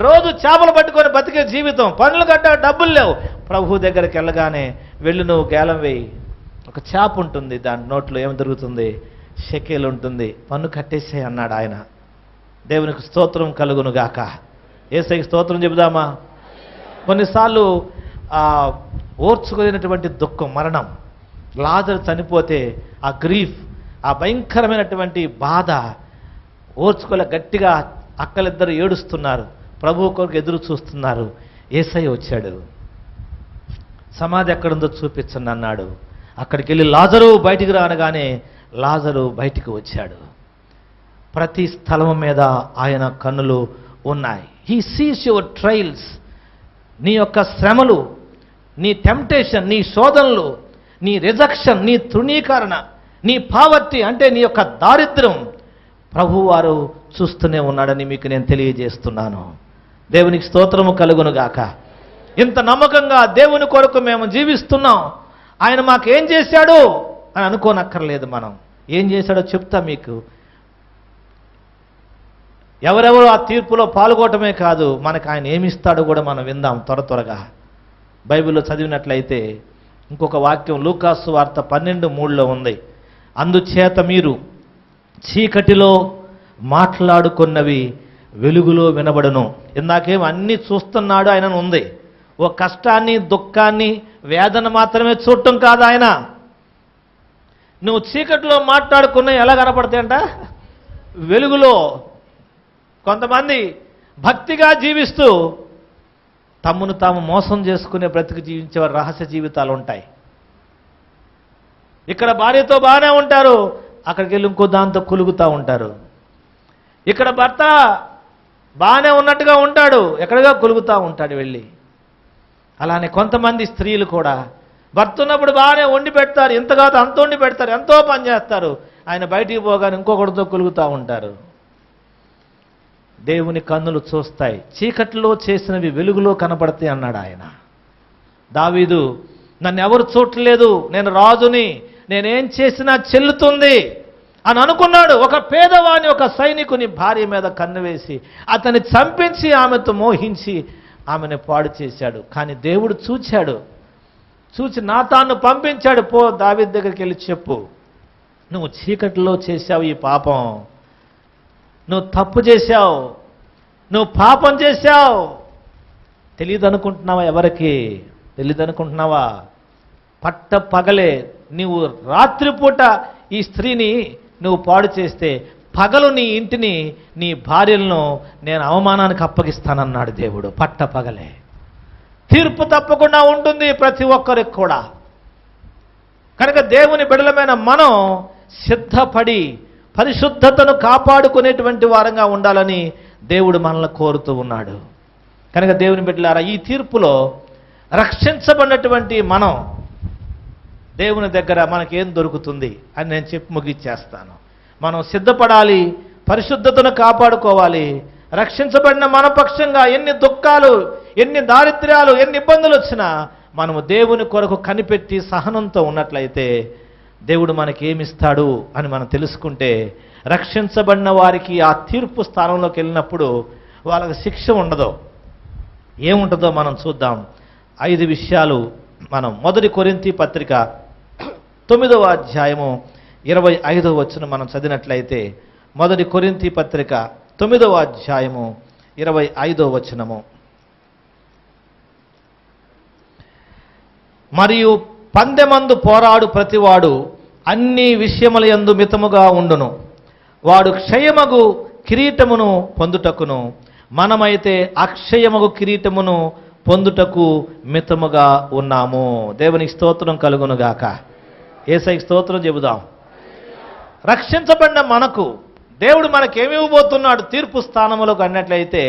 రోజు చేపలు పట్టుకొని బతికే జీవితం. పన్నులు కట్టడానికి డబ్బులు లేవు. ప్రభు దగ్గరికి వెళ్ళగానే వెళ్ళి నువ్వు గేలం వేయి. ఒక చేప ఉంటుంది, దాని నోట్లో ఏం దొరుకుతుంది? షెకేలు ఉంటుంది. పన్ను కట్టేసే అన్నాడు ఆయన. దేవునికి స్తోత్రం కలుగును గాక. యేసయ్యకి స్తోత్రం చెబుదామా? కొన్నిసార్లు ఓర్చుకోలేనటువంటి దుఃఖం, మరణం. లాజరు చనిపోతే ఆ గ్రీఫ్, ఆ భయంకరమైనటువంటి బాధ ఓర్చుకోలే. గట్టిగా అక్కలిద్దరు ఏడుస్తున్నారు. ప్రభువు కొరకు ఎదురు చూస్తున్నారు. యేసయ్య వచ్చాడు. సమాధి ఎక్కడుందో చూపించండి అన్నాడు. అక్కడికి వెళ్ళి లాజరు బయటికి రానగానే లాజరు బయటికి వచ్చాడు. ప్రతి స్థలం మీద ఆయన కన్నులు ఉన్నాయి. He sees your trials. నీ యొక్క శ్రమలు, నీ టెంప్టేషన్, నీ శోధనలు, నీ రిజెక్షన్, నీ తృణీకరణ, నీ పావర్టీ అంటే నీ యొక్క దారిద్ర్యం ప్రభువారు చూస్తూనే ఉన్నాడని మీకు నేను తెలియజేస్తున్నాను. దేవునికి స్తోత్రము కలుగును గాక. ఇంత నమ్మకంగా దేవుని కొరకు మేము జీవిస్తున్నాం. ఆయన మాకేం చేశాడు అని అనుకోనక్కర్లేదు. మనం ఏం చేశాడో చెప్తా మీకు. ఎవరెవరు ఆ తీర్పులో పాల్గొనటమే కాదు, మనకు ఆయన ఏమిస్తాడో కూడా మనం విందాం త్వరగా. బైబిల్లో చదివినట్లయితే ఇంకొక వాక్యం లూకాసు వార్త 12:3 ఉంది. అందుచేత మీరు చీకటిలో మాట్లాడుకున్నవి వెలుగులో వినబడును. ఇందాకేం అన్నీ చూస్తున్నాడు ఆయన ఉంది. ఓ కష్టాన్ని, దుఃఖాన్ని, వేదన మాత్రమే చూడటం కాదు ఆయన. నువ్వు చీకటిలో మాట్లాడుకున్నవి ఎలా కనపడతాయంట? వెలుగులో. కొంతమంది భక్తిగా జీవిస్తూ తమ్మును తాము మోసం చేసుకునే బ్రతికి జీవించే రహస్య జీవితాలు ఉంటాయి. ఇక్కడ భార్యతో బాగానే ఉంటారు, అక్కడికి వెళ్ళి ఇంకో దాంతో కులుగుతూ ఉంటారు. ఇక్కడ భర్త బాగానే ఉన్నట్టుగా ఉంటాడు, ఎక్కడగా కులుగుతూ ఉంటాడు వెళ్ళి. అలానే కొంతమంది స్త్రీలు కూడా భర్త ఉన్నప్పుడు బాగానే వండి పెడతారు, ఎంత కాదు అంత వండి పెడతారు, ఎంతో పని చేస్తారు. ఆయన బయటికి పోగానే ఇంకొకటితో కులుగుతూ ఉంటారు. దేవుని కన్నులు చూస్తాయి, చీకట్లో చేసినవి వెలుగులో కనబడతాయి అన్నాడు ఆయన. దావీదు, నన్ను ఎవరు చూడలేదు, నేను రాజుని, నేనేం చేసినా చెల్లుతుంది అని అనుకున్నాడు. ఒక పేదవాని, ఒక సైనికుని భార్య మీద కన్ను వేసి అతన్ని చంపించి ఆమెతో మోహించి ఆమెను పాడు చేశాడు. కానీ దేవుడు చూచాడు, చూచి నాతాను పంపించాడు, పో దావీదు దగ్గరికి వెళ్ళి చెప్పు, నువ్వు చీకటిలో చేశావు ఈ పాపం, నువ్వు తప్పు చేశావు, నువ్వు పాపం చేశావు. తెలియదు అనుకుంటున్నావా? ఎవరికి తెలియదు అనుకుంటున్నావా? పట్ట పగలే నీవు రాత్రిపూట ఈ స్త్రీని నువ్వు పాడు చేస్తే పగలు నీ ఇంటిని, నీ భార్యలను నేను అవమానానికి అప్పగిస్తానన్నాడు దేవుడు. పట్ట పగలే తీర్పు తప్పకుండా ఉంటుంది ప్రతి ఒక్కరికి కూడా. కనుక దేవుని బిడ్డలమైన మనం సిద్ధపడి పరిశుద్ధతను కాపాడుకునేటువంటి వారంగా ఉండాలని దేవుడు మనల్ని కోరుతూ ఉన్నాడు. కనుక దేవుని బిడ్డలారా, ఈ తీర్పులో రక్షించబడినటువంటి మనం దేవుని దగ్గర మనకేం దొరుకుతుంది అని నేను చెప్పి ముగిచ్చేస్తాను. మనం సిద్ధపడాలి, పరిశుద్ధతను కాపాడుకోవాలి. రక్షించబడిన మన పక్షంగా ఎన్ని దుఃఖాలు, ఎన్ని దారిద్ర్యాలు, ఎన్ని ఇబ్బందులు వచ్చినా మనము దేవుని కొరకు కనిపెట్టి సహనంతో ఉన్నట్లయితే దేవుడు మనకేమిస్తాడు అని మనం తెలుసుకుంటే, రక్షించబడిన వారికి ఆ తీర్పు స్థానంలోకి వెళ్ళినప్పుడు వాళ్ళకి శిక్ష ఉండదు. ఏముంటుందో మనం చూద్దాం. 5 విషయాలు మనం మొదటి కొరింథీ పత్రిక 9వ అధ్యాయము 25వ వచనం మనం చదివినట్లయితే, మొదటి కొరింథీ పత్రిక 9వ అధ్యాయము 25వ వచనము. మరియు పందెమందు పోరాడు ప్రతివాడు అన్ని విషయములయందు మితముగా ఉండును, వాడు క్షయమగు కిరీటమును పొందుటకును, మనమైతే అక్షయమగు కిరీటమును పొందుటకు మితముగా ఉన్నాము. దేవునికి స్తోత్రం కలుగునుగాక. యేసయ్యకి స్తోత్రం చెబుదాం. రక్షించబడిన మనకు దేవుడు మనకేమి ఇవ్వబోతున్నాడు తీర్పు స్థానములకు అన్నట్లయితే,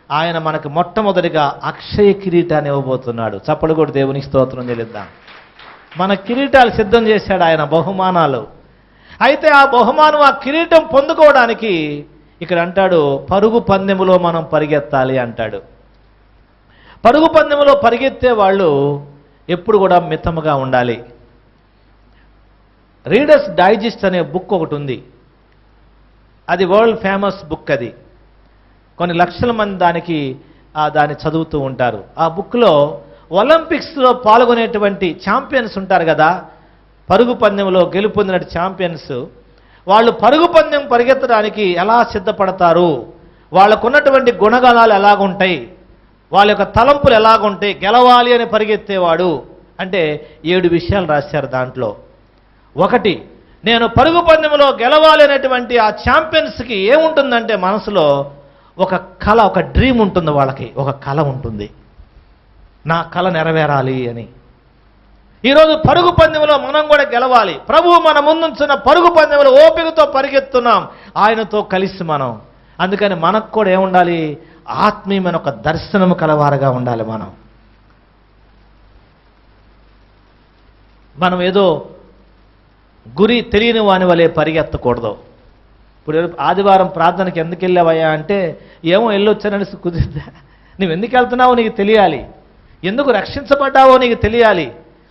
ఆయన మనకు మొట్టమొదటిగా అక్షయ కిరీటాన్ని ఇవ్వబోతున్నాడు. చప్పలు కూడా దేవునికి స్తోత్రం చెల్లిద్దాం. మన కిరీటాలు సిద్ధం చేశాడు ఆయన, బహుమానాలు. అయితే ఆ బహుమానం, ఆ కిరీటం పొందుకోవడానికి ఇక్కడ అంటాడు, పరుగు పందెములో మనం పరిగెత్తాలి అంటాడు. పరుగు పందెములో పరిగెత్తే వాళ్ళు ఎప్పుడు కూడా మితముగా ఉండాలి. రీడర్స్ డైజెస్ట్ అనే బుక్ ఒకటి ఉంది, అది వరల్డ్ ఫేమస్ బుక్. అది కొన్ని లక్షల మంది దాన్ని చదువుతూ ఉంటారు. ఆ బుక్లో ఒలింపిక్స్లో పాల్గొనేటువంటి ఛాంపియన్స్ ఉంటారు కదా, పరుగు పందెంలో గెలుపొందిన ఛాంపియన్స్, వాళ్ళు పరుగు పందెం పరిగెత్తడానికి ఎలా సిద్ధపడతారు, వాళ్ళకున్నటువంటి గుణగణాలు ఎలాగుంటాయి, వాళ్ళ యొక్క తలంపులు ఎలాగుంటాయి, గెలవాలి అని పరిగెత్తేవాడు అంటే 7 విషయాలు రాశారు దాంట్లో. 1, నేను పరుగు పందెంలో గెలవాలి అనేటువంటి ఆ ఛాంపియన్స్కి ఏముంటుందంటే మనసులో ఒక కళ, ఒక డ్రీమ్ ఉంటుంది. వాళ్ళకి ఒక కళ ఉంటుంది, నా కళ నెరవేరాలి అని. ఈరోజు పరుగు పందెంలో మనం కూడా గెలవాలి. ప్రభువు మన ముందుంచిన పరుగు పందెంలో ఓపికతో పరిగెత్తున్నాం ఆయనతో కలిసి మనం. అందుకని మనకు కూడా ఏముండాలి, ఆత్మీయమైన ఒక దర్శనము కలవారుగా ఉండాలి. మనం ఏదో గురి తెలియని వాని వలె పరిగెత్తకూడదు. ఇప్పుడు ఆదివారం ప్రార్థనకి ఎందుకు వెళ్ళావయ్యా అంటే, ఏమో వెళ్ళొచ్చానని కుదిరిద్దా? నువ్వు ఎందుకు వెళ్తున్నావో నీకు తెలియాలి, ఎందుకు రక్షించబడ్డావో నీకు తెలియాలి,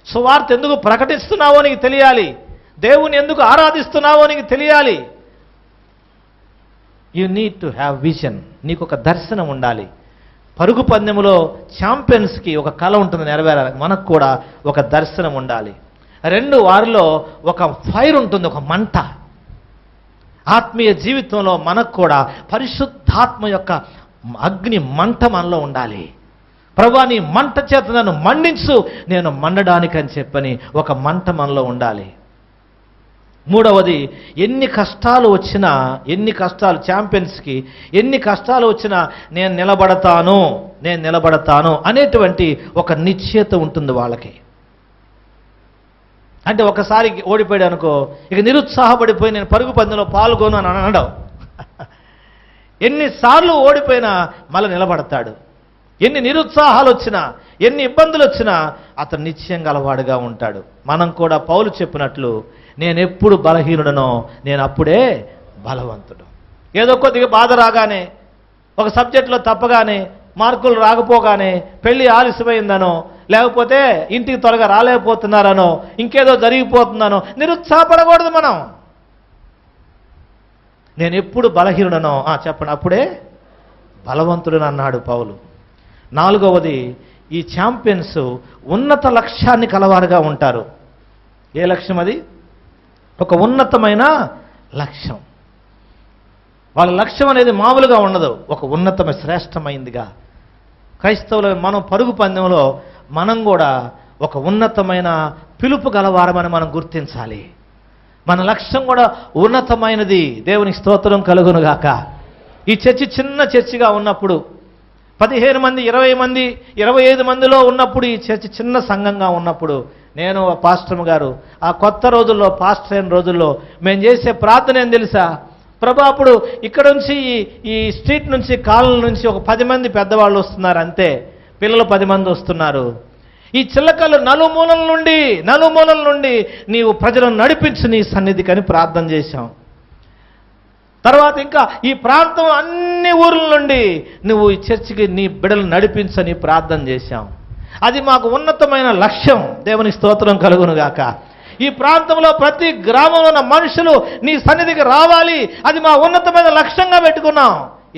సువార్త ఎందుకు ప్రకటిస్తున్నావో నీకు తెలియాలి, దేవుని ఎందుకు ఆరాధిస్తున్నావో నీకు తెలియాలి. You need to have vision. నీకు ఒక దర్శనం ఉండాలి. పరుగు పందెములో ఛాంపియన్స్కి ఒక కళ ఉంటుంది నెరవేరాలి, మనకు కూడా ఒక దర్శనం ఉండాలి. 2, వారిలో ఒక ఫైర్ ఉంటుంది, ఒక మంట. ఆత్మీయ జీవితంలో మనకు కూడా పరిశుద్ధాత్మ యొక్క అగ్ని మంట మనలో ఉండాలి. ప్రభువా, నీ మంట చేత నన్ను మండించు, నేను మండడానికి అని చెప్పని ఒక మంట మనలో ఉండాలి. 3వది, ఎన్ని కష్టాలు వచ్చినా, ఛాంపియన్స్కి ఎన్ని కష్టాలు వచ్చినా నేను నిలబడతాను అనేటువంటి ఒక నిశ్చయత ఉంటుంది వాళ్ళకి. అంటే ఒకసారి ఓడిపోయాడు అనుకో, ఇక నిరుత్సాహపడిపోయి నేను పరుగు పందెంలో పాల్గొను అని అనడం. ఎన్నిసార్లు ఓడిపోయినా మళ్ళీ నిలబడతాడు. ఎన్ని నిరుత్సాహాలు వచ్చినా, ఎన్ని ఇబ్బందులు వచ్చినా అతను నిశ్చయం గలవాడుగా ఉంటాడు. మనం కూడా పౌలు చెప్పినట్లు, నేను ఎప్పుడు బలహీనుడనో నేను అప్పుడే బలవంతుడు. ఏదో కొద్దిగా బాధ రాగానే ఒక సబ్జెక్టులో తప్పగానే, మార్కులు రాకపోగానే, పెళ్లి ఆలస్యమైందనో, లేకపోతే ఇంటికి త్వరగా రాలేకపోతున్నారనో, ఇంకేదో జరిగిపోతుందనో నిరుత్సాహపడకూడదు మనం. నేను ఎప్పుడు బలహీనుడనో చెప్పండి, అప్పుడే బలవంతుడని అన్నాడు పౌలు. 4వది, ఈ ఛాంపియన్స్ ఉన్నత లక్ష్యాన్ని కలవారుగా ఉంటారు. ఏ లక్ష్యం అది? ఒక ఉన్నతమైన లక్ష్యం. వాళ్ళ లక్ష్యం అనేది మామూలుగా ఉండదు, ఒక ఉన్నతమైన శ్రేష్టమైందిగా. క్రైస్తవుల మనం పరుగు పందెంలో మనం కూడా ఒక ఉన్నతమైన పిలుపు గలవారమని మనం గుర్తించాలి. మన లక్ష్యం కూడా ఉన్నతమైనది. దేవునికి స్తోత్రం కలుగునుగాక. ఈ చర్చి చిన్న చర్చిగా ఉన్నప్పుడు, 15 మంది, 20 మంది, 25 మందిలో ఉన్నప్పుడు, ఈ చర్చి చిన్న సంఘంగా ఉన్నప్పుడు, నేను పాస్టర్ గారు ఆ కొత్త రోజుల్లో, పాస్టర్ అయిన రోజుల్లో మేము చేసే ప్రార్థన ఏం తెలుసా? ప్రభా, అప్పుడు ఇక్కడ నుంచి ఈ స్ట్రీట్ నుంచి, కాలనీ నుంచి ఒక 10 మంది పెద్దవాళ్ళు వస్తున్నారు అంతే, పిల్లలు 10 మంది వస్తున్నారు. ఈ చిల్లకలు నలుమూలల నుండి నీవు ప్రజలను నడిపించు నీ సన్నిధికని ప్రార్థన చేశాం. తర్వాత ఇంకా ఈ ప్రాంతం అన్ని ఊర్ల నుండి నువ్వు ఈ చర్చికి నీ బిడ్డలు నడిపించని ప్రార్థన చేశాం. అది మాకు ఉన్నతమైన లక్ష్యం. దేవుని స్తోత్రం కలుగునుగాక. ఈ ప్రాంతంలో ప్రతి గ్రామంలో ఉన్న మనుషులు నీ సన్నిధికి రావాలి, అది మా ఉన్నతమైన లక్ష్యంగా పెట్టుకున్నాం.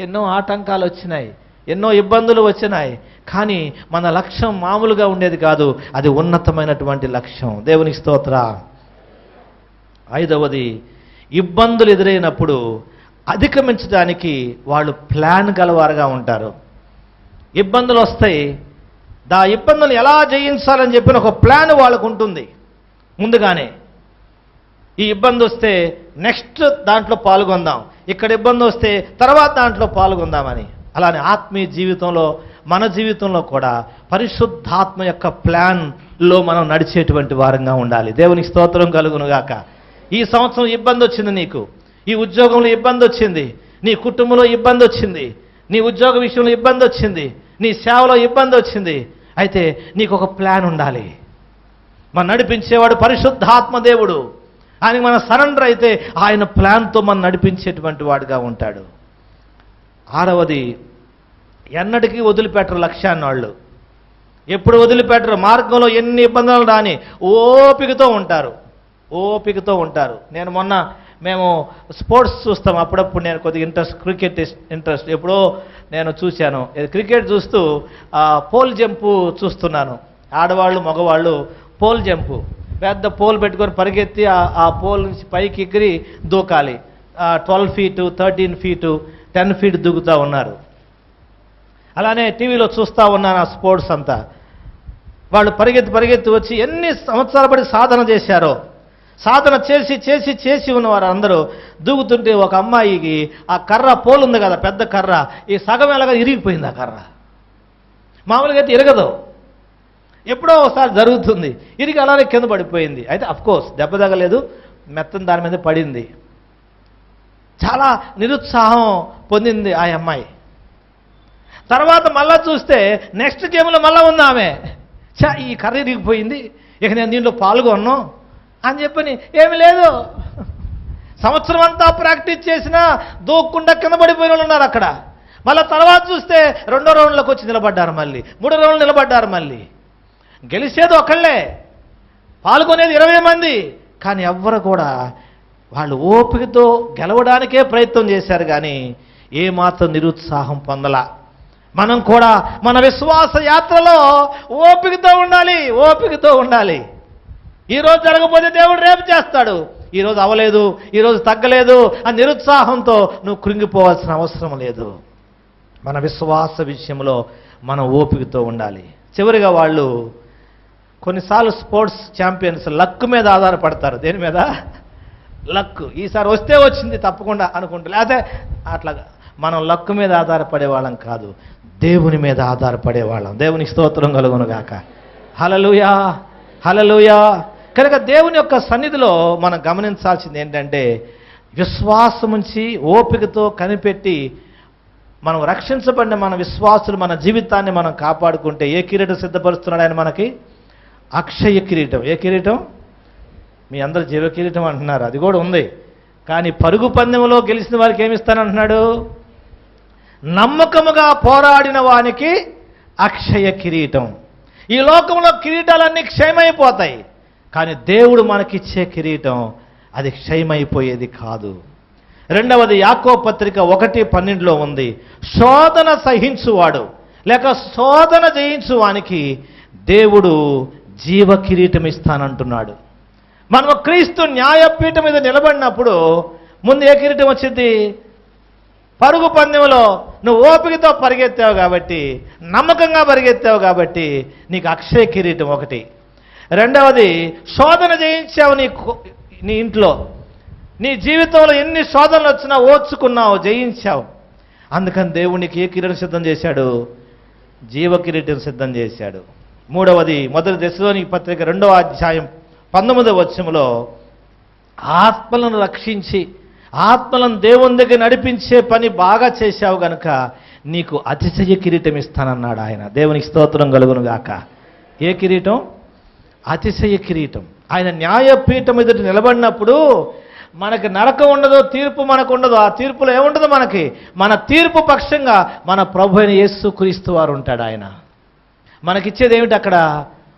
ఎన్నో ఆటంకాలు వచ్చినాయి, ఎన్నో ఇబ్బందులు వచ్చినాయి, కానీ మన లక్ష్యం మామూలుగా ఉండేది కాదు, అది ఉన్నతమైనటువంటి లక్ష్యం. దేవునికి స్తోత్ర. 5వది, ఇబ్బందులు ఎదురైనప్పుడు అధిగమించడానికి వాళ్ళు ప్లాన్ గలవారుగా ఉంటారు. ఇబ్బందులు వస్తాయి, ఇబ్బందులు ఎలా జయించాలని చెప్పిన ఒక ప్లాన్ వాళ్ళకు ఉంటుంది ముందుగానే. ఈ ఇబ్బంది వస్తే నెక్స్ట్ దాంట్లో పాల్గొందాం, ఇక్కడ ఇబ్బంది వస్తే తర్వాత దాంట్లో పాల్గొందామని. అలానే ఆత్మీయ జీవితంలో, మన జీవితంలో కూడా పరిశుద్ధాత్మ యొక్క ప్లాన్లో మనం నడిచేటువంటి వారంగా ఉండాలి. దేవునికి స్తోత్రం కలుగునుగాక. ఈ సంవత్సరం ఇబ్బంది వచ్చింది నీకు, ఈ ఉద్యోగంలో ఇబ్బంది వచ్చింది, నీ కుటుంబంలో ఇబ్బంది వచ్చింది, నీ ఉద్యోగ విషయంలో ఇబ్బంది వచ్చింది, నీ సేవలో ఇబ్బంది వచ్చింది. అయితే నీకు ఒక ప్లాన్ ఉండాలి. మనం నడిపించేవాడు పరిశుద్ధాత్మ దేవుడు. ఆయనకి మనం సరెండర్ అయితే ఆయన ప్లాన్తో మనం నడిపించేటువంటి వాడుగా ఉంటాడు. 6వది, ఎన్నటికీ వదిలిపెట్టరు లక్ష్యాన్ని. వాళ్ళు ఎప్పుడు వదిలిపెట్టరు. మార్గంలో ఎన్ని ఇబ్బందులు రాని ఓపికతో ఉంటారు. మేము స్పోర్ట్స్ చూస్తాం అప్పుడప్పుడు. నేను కొద్దిగా క్రికెట్ ఇంట్రెస్ట్. ఎప్పుడో నేను చూశాను, క్రికెట్ చూస్తూ పోల్ జంపు చూస్తున్నాను. ఆడవాళ్ళు మగవాళ్ళు పోల్ జంపు, పెద్ద పోల్ పెట్టుకొని పరిగెత్తి ఆ పోల్ నుంచి పైకి ఎగిరి దూకాలి. 12 ఫీటు, 13 ఫీటు, 10 ఫీట్ దూకుతూ ఉన్నారు. అలానే టీవీలో చూస్తూ ఉన్నాను ఆ స్పోర్ట్స్ అంతా. వాళ్ళు పరిగెత్తి వచ్చి ఎన్ని సంవత్సరాల పడి సాధన చేశారో, సాధన చేసి ఉన్నవారు అందరూ దూకుతుంటే ఒక అమ్మాయికి ఆ కర్ర పోల్ ఉంది కదా, పెద్ద కర్ర, ఈ సగం ఎలాగా ఇరిగిపోయింది. ఆ కర్ర మామూలుగా అయితే ఇరగదు, ఎప్పుడో ఒకసారి జరుగుతుంది. ఇరిగి అలానే కింద పడిపోయింది. అయితే అఫ్కోర్స్ దెబ్బ తగలేదు, మెత్తని దాని మీద పడింది. చాలా నిరుత్సాహం పొందింది ఆ అమ్మాయి. తర్వాత మళ్ళా చూస్తే నెక్స్ట్ గేమ్లో మళ్ళీ ఉంది ఆమె. ఈ కర్ర ఇరిగిపోయింది, ఇక నేను దీంట్లో పాల్గొన్నాను అని చెప్పని ఏమి లేదు. సంవత్సరం అంతా ప్రాక్టీస్ చేసినా దూక్కుండా కింద పడిపోయిన వాళ్ళు ఉన్నారు అక్కడ. మళ్ళీ తర్వాత చూస్తే 2వ రౌండ్లోకి వచ్చి నిలబడ్డారు, మళ్ళీ 3వ రౌండ్ నిలబడ్డారు. మళ్ళీ గెలిచేది ఒకళ్ళే, పాల్గొనేది 20 మంది. కానీ ఎవ్వరు కూడా వాళ్ళు ఓపికతో గెలవడానికే ప్రయత్నం చేశారు, కానీ ఏమాత్రం నిరుత్సాహం పొందలా. మనం కూడా మన విశ్వాస యాత్రలో ఓపికతో ఉండాలి. ఈరోజు జరగకపోతే దేవుడు రేపు చేస్తాడు. ఈరోజు అవ్వలేదు, ఈరోజు తగ్గలేదు అని నిరుత్సాహంతో నువ్వు కృంగిపోవాల్సిన అవసరం లేదు. మన విశ్వాస విషయంలో మనం ఓపికతో ఉండాలి. చివరిగా వాళ్ళు కొన్నిసార్లు స్పోర్ట్స్ ఛాంపియన్స్ లక్ మీద ఆధారపడతారు. దేని మీద? లక్. ఈసారి వస్తే వచ్చింది తప్పకుండా అనుకుంటారు. లేకపోతే అట్లాగా మనం లక్ మీద ఆధారపడే వాళ్ళం కాదు, దేవుని మీద ఆధారపడే వాళ్ళం. దేవుని స్తోత్రం కలుగునుగాక. హల్లెలూయా. కనుక దేవుని యొక్క సన్నిధిలో మనం గమనించాల్సింది ఏంటంటే, విశ్వాసముంచి ఓపికతో కనిపెట్టి మనం రక్షించబడిన మన విశ్వాసులు మన జీవితాన్ని మనం కాపాడుకుంటే ఏ కిరీటం సిద్ధపరుస్తున్నాడు ఆయన మనకి? అక్షయ కిరీటం. ఏ కిరీటం? మీ అందరు జీవ కిరీటం అంటున్నారు, అది కూడా ఉంది. కానీ పరుగు పందెంలో గెలిచిన వారికి ఏమిస్తానంటున్నాడు? నమ్మకముగా పోరాడిన వానికి అక్షయ కిరీటం. ఈ లోకంలో కిరీటాలన్నీ క్షయమైపోతాయి, కానీ దేవుడు మనకిచ్చే కిరీటం అది క్షయమైపోయేది కాదు. రెండవది యాకోబు పత్రిక 1:12 ఉంది, శోధన సహించువాడు లేక శోధన జయించువానికి దేవుడు జీవ కిరీటం ఇస్తానంటున్నాడు. మనం క్రీస్తు న్యాయపీఠం మీద నిలబడినప్పుడు ముందు ఏ కిరీటం వచ్చింది? పరుగు పందెంలో నువ్వు ఓపికతో పరిగెత్తావు కాబట్టి, నమ్మకంగా పరిగెత్తావు కాబట్టి నీకు అక్షయ కిరీటం ఒకటి. రెండవది, శోధన జయించావు నీ ఇంట్లో, నీ జీవితంలో ఎన్ని శోధనలు వచ్చినా ఓర్చుకున్నావు, జయించావు. అందుకని దేవునికి ఏ కిరీటం సిద్ధం చేశాడు? జీవ కిరీటం సిద్ధం చేశాడు. మూడవది, మొదటి దశలోని పత్రిక 2:19 ఆత్మలను రక్షించి ఆత్మలను దేవుని దగ్గర నడిపించే పని బాగా చేశావు గనుక నీకు అతిశయ కిరీటం ఇస్తానన్నాడు ఆయన. దేవునికి స్తోత్రం కలుగును గాక. ఏ కిరీటం? అతిశయ కిరీటం. ఆయన న్యాయపీఠం ఎదుట నిలబడినప్పుడు మనకి నరకం ఉండదు, తీర్పు మనకు ఉండదు. ఆ తీర్పులో ఏముండదు మనకి? మన తీర్పు పక్షంగా మన ప్రభు అయిన యేసుక్రీస్తు వారు ఉంటాడు. ఆయన మనకిచ్చేది ఏమిటి అక్కడ?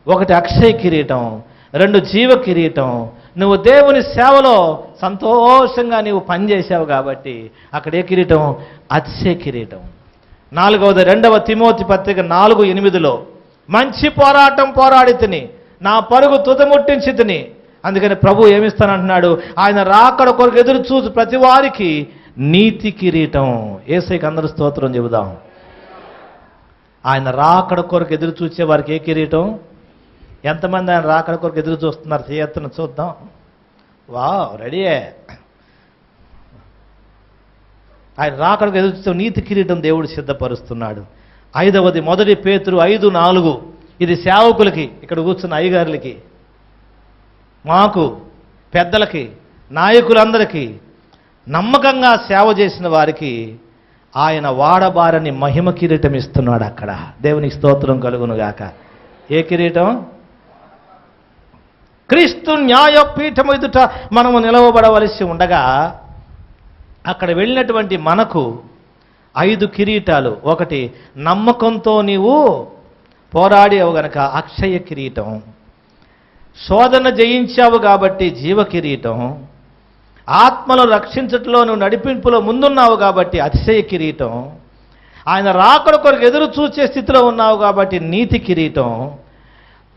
ఒకటి అక్షయ కిరీటం, 2 జీవ కిరీటం. నువ్వు దేవుని సేవలో సంతోషంగా నీవు పనిచేసావు కాబట్టి అక్కడ ఏ కిరీటం? అతిశయ కిరీటం. నాలుగవది, 2వ తిమోతి పత్రిక 4:8 మంచి పోరాటం పోరాడి తిని నా పరుగు తుదముట్టించి తిని. అందుకని ప్రభు ఏమిస్తానంటున్నాడు? ఆయన రాకడ కొరకు ఎదురు చూసి ప్రతి వారికి నీతి కిరీటం. యేసయ్యకి అందరూ స్తోత్రం చెబుదాం. ఆయన రాకడ కొరకు ఎదురు చూసే వారికి ఏ కిరీటం? ఎంతమంది ఆయన రాకడ కొరకు ఎదురు చూస్తున్నారు? చేయత్తున చూద్దాం. వావ్, రెడీయే. ఆయన రాకడకు ఎదురు చూసే నీతి కిరీటం దేవుడు సిద్ధపరుస్తున్నాడు. ఐదవది, మొదటి పేతురు 5:4 ఇది సేవకులకి, ఇక్కడ కూర్చున్న అయ్యగారులకి, మాకు పెద్దలకి, నాయకులందరికీ, నమ్మకంగా సేవ చేసిన వారికి ఆయన వాడబారని మహిమ కిరీటం ఇస్తున్నాడు అక్కడ. దేవునికి స్తోత్రం కలుగును గాక. ఏ కిరీటం? క్రీస్తు న్యాయపీఠం ఎదుట మనము నిలవబడవలసి ఉండగా అక్కడ వెళ్ళినటువంటి మనకు 5 కిరీటాలు. ఒకటి, నమ్మకంతో నీవు పోరాడావు గనక అక్షయ కిరీటం. శోధన జయించావు కాబట్టి జీవ కిరీటం. ఆత్మను రక్షించట్లో నువ్వు నడిపింపులో ముందున్నావు కాబట్టి అతిశయ కిరీటం. ఆయన రాకడ కొరకు ఎదురు చూసే స్థితిలో ఉన్నావు కాబట్టి నీతి కిరీటం.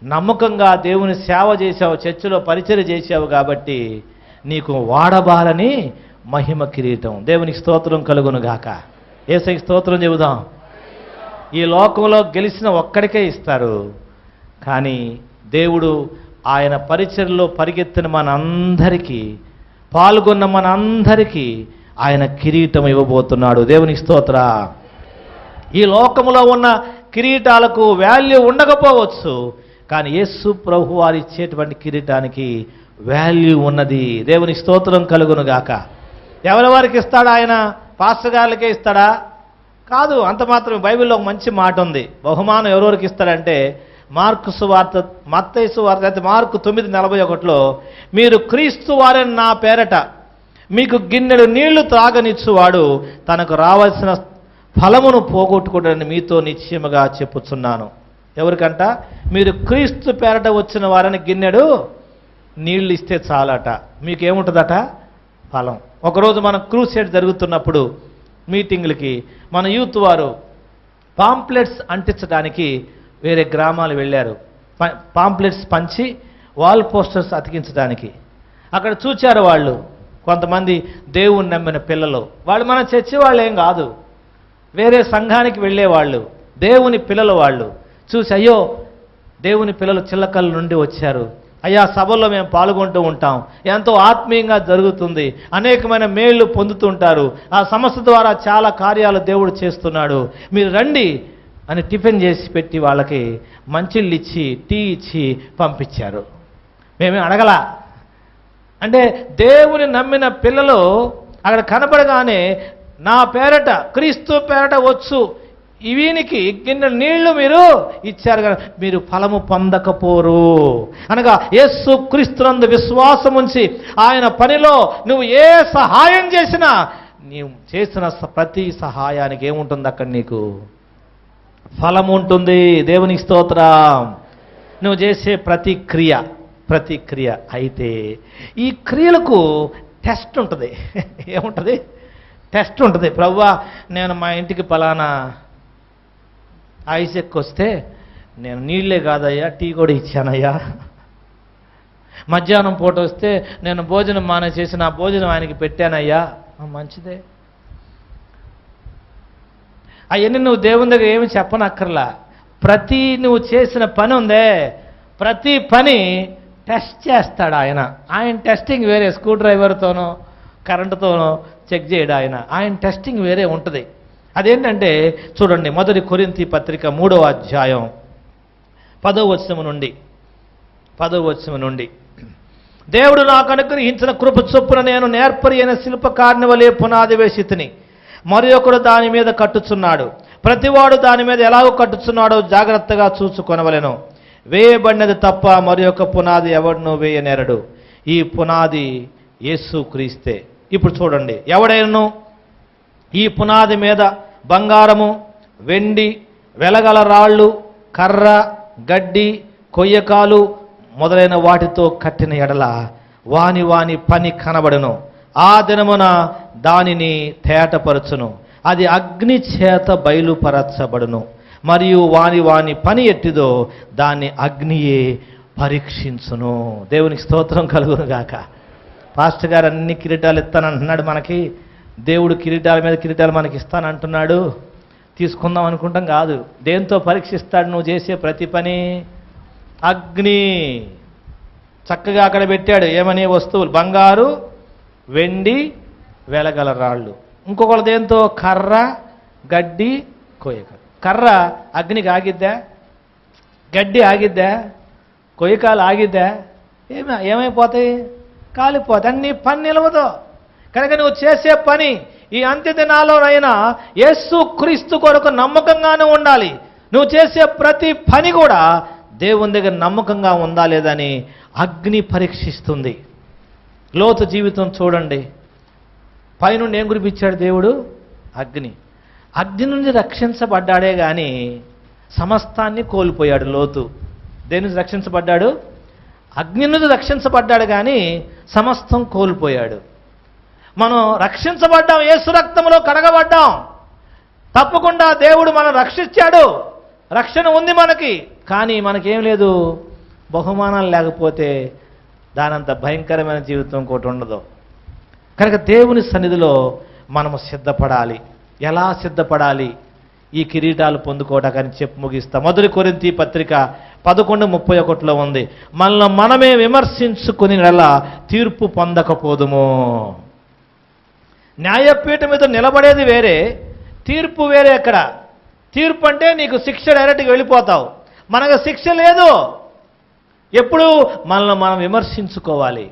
నమ్మకంగా దేవుని సేవ చేశావు, చర్చిలో పరిచర్య చేశావు కాబట్టి నీకు వాడబాలని మహిమ కిరీటం. దేవునికి స్తోత్రం కలుగును గాక. యేసయ్యకి స్తోత్రం చెబుదాం. ఈ లోకంలో గెలిచిన ఒక్కడికే ఇస్తారు, కానీ దేవుడు ఆయన పరిచర్యలో పరిగెత్తిన మనందరికీ, పాల్గొన్న మనందరికీ ఆయన కిరీటం ఇవ్వబోతున్నాడు. దేవునికి స్తోత్ర. ఈ లోకములో ఉన్న కిరీటాలకు వాల్యూ ఉండకపోవచ్చు, కానీ యేసు ప్రభు వారు ఇచ్చేటువంటి కిరీటానికి వాల్యూ ఉన్నది. దేవునికి స్తోత్రం కలుగును గాక. ఎవరి వారికి ఇస్తాడా ఆయన? పాస్టర్ గారులకే ఇస్తాడా? కాదు. అంత మాత్రమే. బైబిల్లో ఒక మంచి మాట ఉంది. బహుమానం ఎవరెవరికి ఇస్తాడంటే మార్కు సువార్త, మత్తయి సువార్త అయితే మార్కు 9:41 మీరు క్రీస్తు వారని నా పేరట మీకు గిన్నెడు నీళ్లు త్రాగనిచ్చువాడు తనకు రావాల్సిన ఫలమును పోగొట్టుకోడని మీతో నిశ్చయముగా చెప్పుచున్నాను. ఎవరికంట? మీరు క్రీస్తు పేరట వచ్చిన వారని గిన్నెడు నీళ్లు ఇస్తే చాలట. మీకేముంటుందట? ఫలం. ఒకరోజు మనం క్రూసేడ్ జరుగుతున్నప్పుడు మీటింగ్లకి మన యూత్ వారు పాంప్లెట్స్ అంటించడానికి వేరే గ్రామాలు వెళ్ళారు. పాంప్లెట్స్ పంచి వాల్ పోస్టర్స్ అతికించడానికి. అక్కడ చూచారు వాళ్ళు కొంతమంది దేవుణ్ణి నమ్మిన పిల్లలు. వాళ్ళు మన చర్చి వాళ్ళు ఏం కాదు, వేరే సంఘానికి వెళ్ళేవాళ్ళు, దేవుని పిల్లలు. వాళ్ళు చూసి, అయ్యో దేవుని పిల్లలు చిల్లకల్ల నుండి వచ్చారు, అయ్యా సభల్లో మేము పాల్గొంటూ ఉంటాం, ఎంతో ఆత్మీయంగా జరుగుతుంది, అనేకమైన మేళ్లు పొందుతుంటారు, ఆ సంస్థ ద్వారా చాలా కార్యాలు దేవుడు చేస్తున్నాడు, మీరు రండి అని టిఫిన్ చేసి పెట్టి వాళ్ళకి మంచిళ్ళు ఇచ్చి టీ ఇచ్చి పంపించారు. మేమే అడగలా. అంటే దేవుని నమ్మిన పిల్లలు అక్కడ కనపడగానే నా పేరట క్రీస్తు పేరట వచ్చు, వీనికి గిన్నె నీళ్లు మీరు ఇచ్చారు కదా, మీరు ఫలము పొందకపోరు అనగా యేసు క్రీస్తునందు విశ్వాసం ఉంచి ఆయన పనిలో నువ్వు ఏ సహాయం చేసినా నీవు చేసిన ప్రతి సహాయానికి ఏముంటుంది అక్కడ నీకు ఫలం ఉంటుంది. దేవునికి స్తోత్రం. నువ్వు చేసే ప్రతి క్రియ అయితే ఈ క్రియలకు టెస్ట్ ఉంటుంది. ఏముంటుంది? టెస్ట్ ఉంటుంది. ప్రభువా, నేను మా ఇంటికి పలానా ఐసెక్ వస్తే నేను నీళ్ళే కాదయ్యా, టీ కూడా ఇచ్చానయ్యా. మధ్యాహ్నం పూట వస్తే నేను భోజనం మానేసేసి నా భోజనం ఆయనకి పెట్టానయ్యా. మంచిదే. అవన్నీ నువ్వు దేవుని దగ్గర ఏమి చెప్పనక్కర్లా. ప్రతి నువ్వు చేసిన పని ఉందే, ప్రతి పని టెస్ట్ చేస్తాడు ఆయన. ఆయన టెస్టింగ్ వేరే, స్క్రూ డ్రైవర్తోనో కరెంటుతోనో చెక్ చేయడు ఆయన టెస్టింగ్ వేరే ఉంటుంది. అదేంటంటే చూడండి, 1 కొరింథీ పత్రిక 3వ అధ్యాయం 10వ వచనం నుండి దేవుడు నాకు అనుగ్రహించిన కృప చొప్పున నేను నేర్పరి అయిన శిల్పకారుని వలె పునాది వేసి తిని, మరి ఒకడు దాని మీద కట్టుచున్నాడు. ప్రతివాడు దాని మీద ఎలాగో కట్టుచున్నాడో జాగ్రత్తగా చూసుకొనవలెను. వేయబడినది తప్ప మరి ఒక పునాది ఎవడునూ వేయనేరడు. ఈ పునాది యేసు క్రీస్తే. ఇప్పుడు చూడండి, ఎవడైనను ఈ పునాది మీద బంగారము, వెండి, వెలగల రాళ్ళు, కర్ర, గడ్డి, కొయ్యకాలు మొదలైన వాటితో కట్టిన ఎడల వాని పని కనబడును. ఆ దినమున దానిని తేటపరచును. అది అగ్ని చేత బయలుపరచబడును. మరియు వాని పని ఎట్టిదో దాన్ని అగ్నియే పరీక్షించును. దేవునికి స్తోత్రం కలుగును గాక. పాస్టర్ గారు అన్ని కిరీటాలు ఇస్తానంటున్నాడు మనకి. దేవుడు కిరీటాల మీద కిరీటాలు మనకి ఇస్తానంటున్నాడు. తీసుకుందాం అనుకుంటాం కాదు. దేంతో పరీక్షిస్తాడు? నువ్వు చేసే ప్రతి పని అగ్ని. చక్కగా అక్కడ పెట్టాడు ఏమని వస్తువులు, బంగారు, వెండి, వెలగల రాళ్ళు. ఇంకొకళ్ళు దేంతో? కర్ర, గడ్డి, కొయ్యక. కర్ర అగ్నికి ఆగిద్దా? గడ్డి ఆగిద్దా? కొయ్యకాలు ఆగిద్దా? ఏమైపోతాయి? కాలిపోతాయి. అన్ని పని నిలవదు. కనుక నువ్వు చేసే పని ఈ అంత్య దినాల్లోనైనా యేసు క్రీస్తు కొరకు నమ్మకంగానే ఉండాలి. నువ్వు చేసే ప్రతి పని కూడా దేవుని దగ్గర నమ్మకంగా ఉందా లేదని అగ్ని పరీక్షిస్తుంది. లోతు జీవితం చూడండి. పైనుండి ఏం కురిపించాడు దేవుడు? అగ్ని. అగ్ని నుండి రక్షించబడ్డాడే కానీ సమస్తాన్ని కోల్పోయాడు లోతు. దేని నుంచి రక్షించబడ్డాడు? అగ్ని నుండి రక్షించబడ్డాడు కానీ సమస్తం కోల్పోయాడు. మనం రక్షించబడ్డాం, యేసు రక్తంలో కడగబడ్డాం. తప్పకుండా దేవుడు మనం రక్షించాడు, రక్షణ ఉంది మనకి. కానీ మనకేం లేదు, బహుమానాలు లేకపోతే దానంత భయంకరమైన జీవితం ఇంకోటి ఉండదు. కనుక దేవుని సన్నిధిలో మనము సిద్ధపడాలి. ఎలా సిద్ధపడాలి? ఈ కిరీటాలు పొందుకోవటానికి చెప్పి ముగిస్తా. 1 కొరింథీ పత్రిక 11:31 ఉంది, మనల్ని మనమే విమర్శించుకుని తీర్పు పొందకపోదుము. న్యాయపీఠం మీద నిలబడేది వేరే, తీర్పు వేరే. ఎక్కడ తీర్పు అంటే నీకు శిక్ష, డైరెక్ట్గా వెళ్ళిపోతావు. మనకు శిక్ష లేదు. ఎప్పుడు మనల్ని మనం విమర్శించుకోవాలి.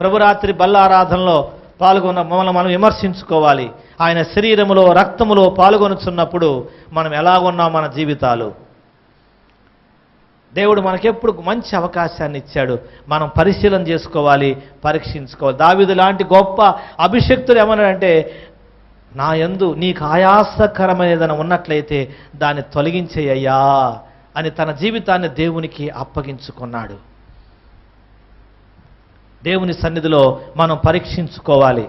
ప్రభురాత్రి బల్లారాధనలో పాల్గొన్న మమ్మల్ని మనం విమర్శించుకోవాలి. ఆయన శరీరములో రక్తములో పాల్గొనుచున్నప్పుడు మనం ఎలాగున్నాం మన జీవితాలు. దేవుడు మనకెప్పుడు మంచి అవకాశాన్ని ఇచ్చాడు. మనం పరిశీలన చేసుకోవాలి, పరీక్షించుకోవాలి. దావీదు లాంటి గొప్ప అభిషక్తుడు ఏమన్నాడంటే, నా యందు నీకు ఆయాసకరమైన ఏదైనా ఉన్నట్లయితే దాన్ని తొలగించేయ్యా అని తన జీవితాన్ని దేవునికి అప్పగించుకున్నాడు. దేవుని సన్నిధిలో మనం పరీక్షించుకోవాలి.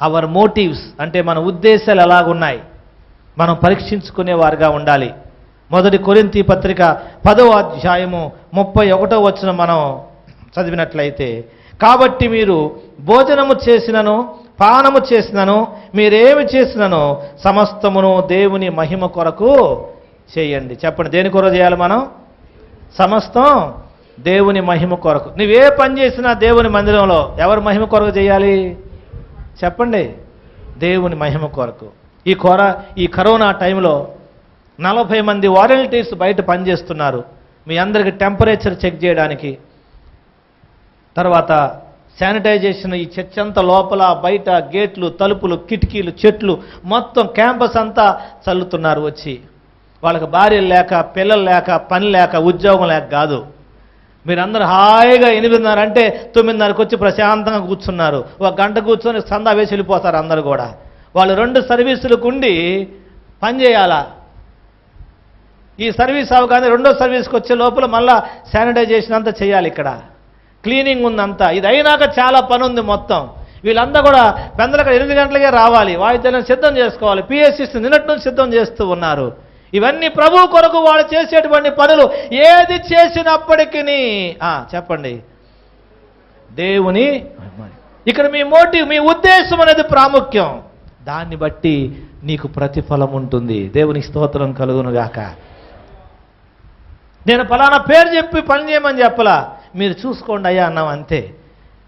అవర్ మోటివ్స్ అంటే మన ఉద్దేశాలు ఎలాగున్నాయి మనం పరీక్షించుకునేవారుగా ఉండాలి. 1 కొరింథీ పత్రిక 10వ అధ్యాయము 31వ వచనం మనం చదివినట్లయితే, కాబట్టి మీరు భోజనము చేసినను పానము చేసినను మీరేమి చేసినను సమస్తమును దేవుని మహిమ కొరకు చేయండి. చెప్పండి, దేని కొరకు చేయాలి మనం? సమస్తం దేవుని మహిమ కొరకు. నువ్వే పని చేసినా దేవుని మందిరంలో ఎవరి మహిమ కొరకు చేయాలి? చెప్పండి, దేవుని మహిమ కొరకు. ఈ కరోనా టైంలో 40 మంది వాలంటీర్స్ బయట పనిచేస్తున్నారు. మీ అందరికి టెంపరేచర్ చెక్ చేయడానికి, తర్వాత శానిటైజేషన్, ఈ చర్చ్ అంతా లోపల బయట గేట్లు, తలుపులు, కిటికీలు, చెట్లు మొత్తం క్యాంపస్ అంతా చల్లుతున్నారు. వచ్చి వాళ్ళకి భార్యలు లేక, పిల్లలు లేక, పని లేక, ఉద్యోగం లేక కాదు. మీరందరూ హాయిగా 8:30 అంటే 9:30కి వచ్చి ప్రశాంతంగా కూర్చున్నారు. ఒక గంట కూర్చొని సందా వేసి వెళ్ళిపోతారు అందరు కూడా. వాళ్ళు 2 సర్వీసులకు ఉండి పని చేయాలా. ఈ సర్వీస్ అవగానే 2వ సర్వీస్కి వచ్చే లోపల మళ్ళా శానిటైజేషన్ అంతా చేయాలి, ఇక్కడ క్లీనింగ్ ఉందంతా. ఇది అయినాక చాలా పని ఉంది మొత్తం. వీళ్ళంతా కూడా పెందలకు 8 గంటలకే రావాలి, వాయిద్యాలను సిద్ధం చేసుకోవాలి. పిఎస్సిస్ నిన్నటి నుంచి సిద్ధం చేస్తూ ఉన్నారు. ఇవన్నీ ప్రభు కొరకు వాళ్ళు చేసేటువంటి పనులు. ఏది చేసినప్పటికీ చెప్పండి, దేవుని ఇక్కడ మీ మోటివ్, మీ ఉద్దేశం అనేది ప్రాముఖ్యం. దాన్ని బట్టి నీకు ప్రతిఫలం ఉంటుంది. దేవునికి స్తోత్రం కలుగునుగాక. నేను ఫలానా పేరు చెప్పి పని చేయమని చెప్పలా, మీరు చూసుకోండి అయ్యా అన్నాం అంతే.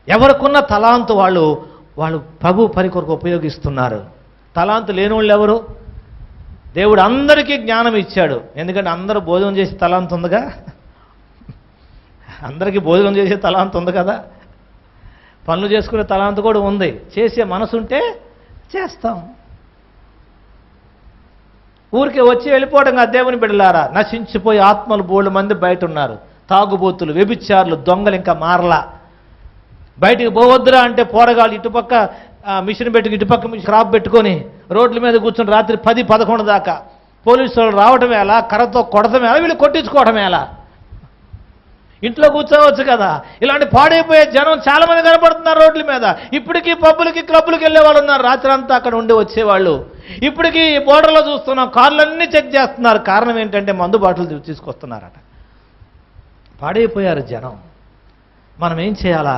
ఎవరికున్న తలాంతు వాళ్ళు ప్రభు పని కొరకు ఉపయోగిస్తున్నారు. తలాంతు లేని వాళ్ళు ఎవరు? దేవుడు అందరికీ జ్ఞానం ఇచ్చాడు. ఎందుకంటే అందరూ భోజనం చేసే తలాంతు ఉందిగా, అందరికీ భోజనం చేసే తలాంతు ఉంది కదా, పనులు చేసుకునే తలాంతు కూడా ఉంది. చేసే మనసు ఉంటే చేస్తాం. ఊరికే వచ్చి వెళ్ళిపోవడం కాదు. దేవుని బిడ్డలారా, నశించిపోయి ఆత్మలు బోళ్ళు మంది బయట ఉన్నారు. తాగుబోతులు, వ్యభిచారులు, దొంగలు ఇంకా మారలా. బయటికి పోవద్దురా అంటే పోరగాళ్ళు ఇటుపక్క మిషన్ పెట్టుకుని ఇటుపక్క క్రాప్ పెట్టుకొని రోడ్ల మీద కూర్చొని రాత్రి 10-11 దాకా పోలీసు వాళ్ళు రావటం ఎలా, కర్రతో కొడటం ఎలా, వీళ్ళు కొట్టించుకోవటం ఎలా. ఇంట్లో కూర్చోవచ్చు కదా. ఇలాంటి పాడైపోయే జనం చాలా మంది కనపడుతున్నారు రోడ్ల మీద. ఇప్పటికీ పబ్బులకి క్లబ్బులకి వెళ్ళే వాళ్ళు ఉన్నారు, రాత్రి అంతా అక్కడ ఉండి వచ్చేవాళ్ళు. ఇప్పటికీ బోర్డర్లో చూస్తున్నాం, కార్లన్నీ చెక్ చేస్తున్నారు. కారణం ఏంటంటే మందు బాటలు తీసుకొస్తున్నారట. పాడైపోయారు జనం. మనం ఏం చేయాలా?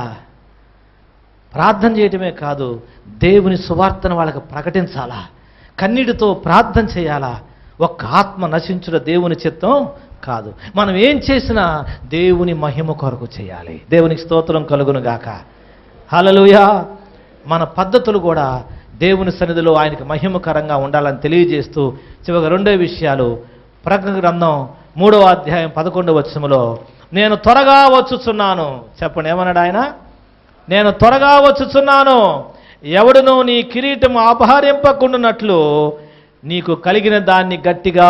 ప్రార్థన చేయటమే కాదు, దేవుని సువార్తను వాళ్ళకి ప్రకటించాలా, కన్నీటితో ప్రార్థన చేయాలా. ఒక్క ఆత్మ నశించుట దేవుని చిత్తం కాదు. మనం ఏం చేసినా దేవుని మహిమ కొరకు చేయాలి. దేవునికి స్తోత్రం కలుగునుగాక. హల్లెలూయా. మన పద్ధతులు కూడా దేవుని సన్నిధిలో ఆయనకి మహిమకరంగా ఉండాలని తెలియజేస్తూ చివరి 2 విషయాలు. ప్రకటన గ్రంథం 3వ అధ్యాయం 11వ వచనములో, నేను త్వరగా వచ్చుచున్నాను. చెప్పండి, ఏమన్నాడు ఆయన? నేను త్వరగా వచ్చుచున్నాను. ఎవడునూ నీ కిరీటం అపహరింపకుండునట్లు నీకు కలిగిన దాన్ని గట్టిగా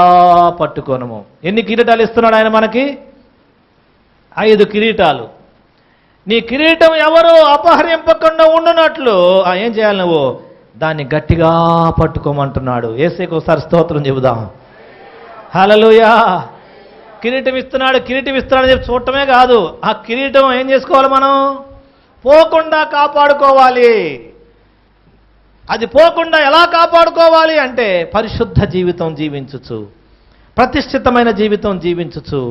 పట్టుకోనము. ఎన్ని కిరీటాలు ఇస్తున్నాడు ఆయన మనకి? 5 కిరీటాలు. నీ కిరీటం ఎవరు అపహరింపకుండా ఉండునట్లు ఏం చేయాలి? నువ్వు దాన్ని గట్టిగా పట్టుకోమంటున్నాడు. యేసుకి ఒకసారి స్తోత్రం చెబుదాం. హల్లెలూయా. కిరీటం ఇస్తున్నాడు, కిరీటం ఇస్తున్నాడు చెప్పి చూడటమే కాదు, ఆ కిరీటం ఏం చేసుకోవాలి? మనం పోకుండా కాపాడుకోవాలి. అది పోకుండా ఎలా కాపాడుకోవాలి అంటే పరిశుద్ధ జీవితం జీవించుచు, ప్రతిష్ఠితమైన జీవితం జీవించుచు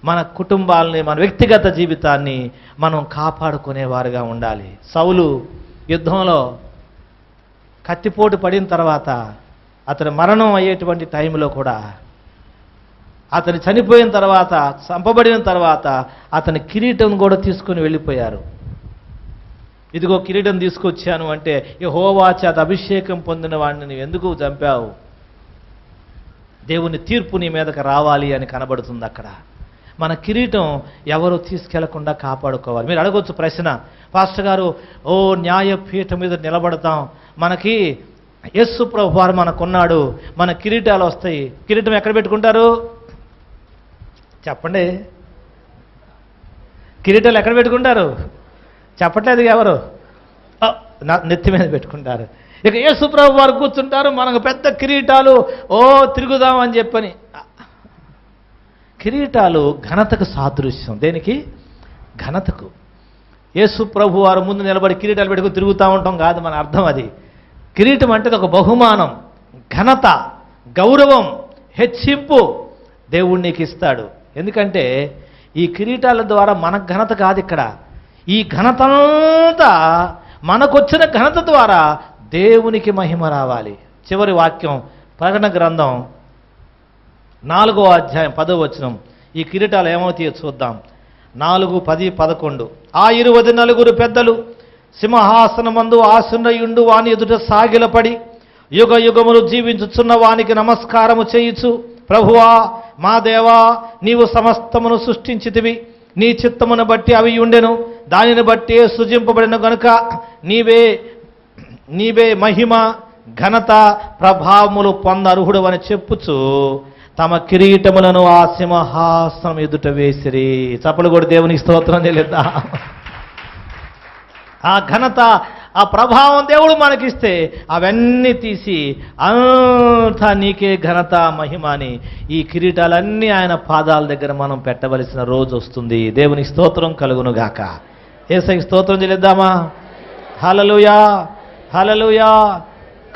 మన కుటుంబాలని, మన వ్యక్తిగత జీవితాన్ని మనం కాపాడుకునేవారుగా ఉండాలి. సౌలు యుద్ధంలో కత్తిపోటు పడిన తర్వాత, అతని మరణం అయ్యేటువంటి టైంలో కూడా, అతను చనిపోయిన తర్వాత, చంపబడిన తర్వాత అతని కిరీటం కూడా తీసుకుని వెళ్ళిపోయారు. ఇదిగో కిరీటం తీసుకొచ్చాను అంటే, యెహోవా చేత అభిషేకం పొందిన వాడిని నువ్వు ఎందుకు చంపావు? దేవుని తీర్పు నీ మీదకి రావాలి అని కనబడుతుంది అక్కడ. మన కిరీటం ఎవరు తీసుకెళ్లకుండా కాపాడుకోవాలి. మీరు అడగొచ్చు ప్రశ్న, పాస్టర్ గారు, న్యాయపీఠం మీద నిలబడతాం, మనకి యేసు ప్రభువు వారు మనకున్నాడు, మన కిరీటాలు వస్తాయి. కిరీటం ఎక్కడ పెట్టుకుంటారు చెప్పండి? కిరీటాలు ఎక్కడ పెట్టుకుంటారు? చెప్పట్లేదు ఎవరు? నెత్తి మీద పెట్టుకుంటారు. ఇక యేసు ప్రభు వారు కూర్చుంటారు, మనకు పెద్ద కిరీటాలు, తిరుగుదాం అని చెప్పని. కిరీటాలు ఘనతకు సాదృశ్యం. దేనికి? ఘనతకు. యేసు ప్రభు వారు ముందు నిలబడి కిరీటాలు పెట్టుకుని తిరుగుతూ ఉంటాం కాదు మన అర్థం. అది కిరీటం అంటే ఒక బహుమానం, ఘనత, గౌరవం, హెచ్చింపు దేవుడు నీకు ఇస్తాడు. ఎందుకంటే ఈ కిరీటాల ద్వారా మనకు ఘనత కాదు ఇక్కడ. ఈ ఘనతంతా మనకొచ్చిన ఘనత ద్వారా దేవునికి మహిమ రావాలి. చివరి వాక్యం ప్రకటన గ్రంథం 4వ అధ్యాయం 10వ వచనం. ఈ కిరీటాలు ఏమవుతాయో చూద్దాం. 4, 10, 11. ఆ 24 పెద్దలు సింహాసనమందు ఆసీనుడయుండు వాని ఎదుట సాగిలపడి యుగ యుగములు జీవించుచున్న వానికి నమస్కారము చేయుచు, ప్రభువా మా దేవా, నీవు సమస్తమును సృష్టించితివి, నీ చిత్తమును బట్టి అవి ఉండెను, దానిని బట్టి సృజింపబడిన గనుక నీవే మహిమ, ఘనత, ప్రభావములు పొందర్హుడు అని చెప్పుచు తమ కిరీటములను ఆ సింహాసనం ఎదుట వేసిరి. చప్పలు కూడా దేవునికి స్తోత్రం చెల్లిద్దా. ఆ ఘనత, ఆ ప్రభావం దేవుడు మనకిస్తే అవన్నీ తీసి అంతా నీకే ఘనత మహిమ అని ఈ కిరీటాలన్నీ ఆయన పాదాల దగ్గర మనం పెట్టవలసిన రోజు వస్తుంది. దేవునికి స్తోత్రం కలుగును గాక. యేసయ్యకి స్తోత్రం చెల్లిద్దామా. హల్లెలూయా, హల్లెలూయా.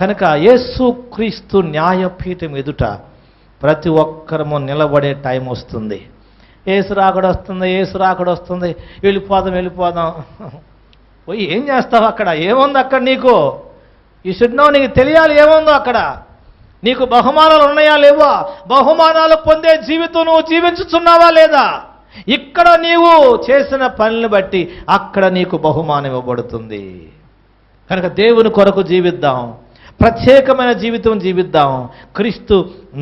కనుక యేసుక్రీస్తు న్యాయపీఠం ఎదుట ప్రతి ఒక్కరము నిలబడే టైం వస్తుంది. యేసు రాకడ వస్తుంది, యేసు రాకడ వస్తుంది, వెళ్ళిపోదాం. పోయి ఏం చేస్తావు అక్కడ? ఏముంది అక్కడ నీకు? ఈ షుడ్ నో, నీకు తెలియాలి ఏముందో అక్కడ. నీకు బహుమానాలు ఉన్నాయా లేవా? బహుమానాలు పొందే జీవితం నువ్వు జీవించుచున్నావా లేదా? ఇక్కడ నీవు చేసిన పనులను బట్టి అక్కడ నీకు బహుమానం ఇవ్వబడుతుంది. కనుక దేవుని కొరకు జీవిద్దాం, ప్రత్యేకమైన జీవితం జీవిద్దాం. క్రీస్తు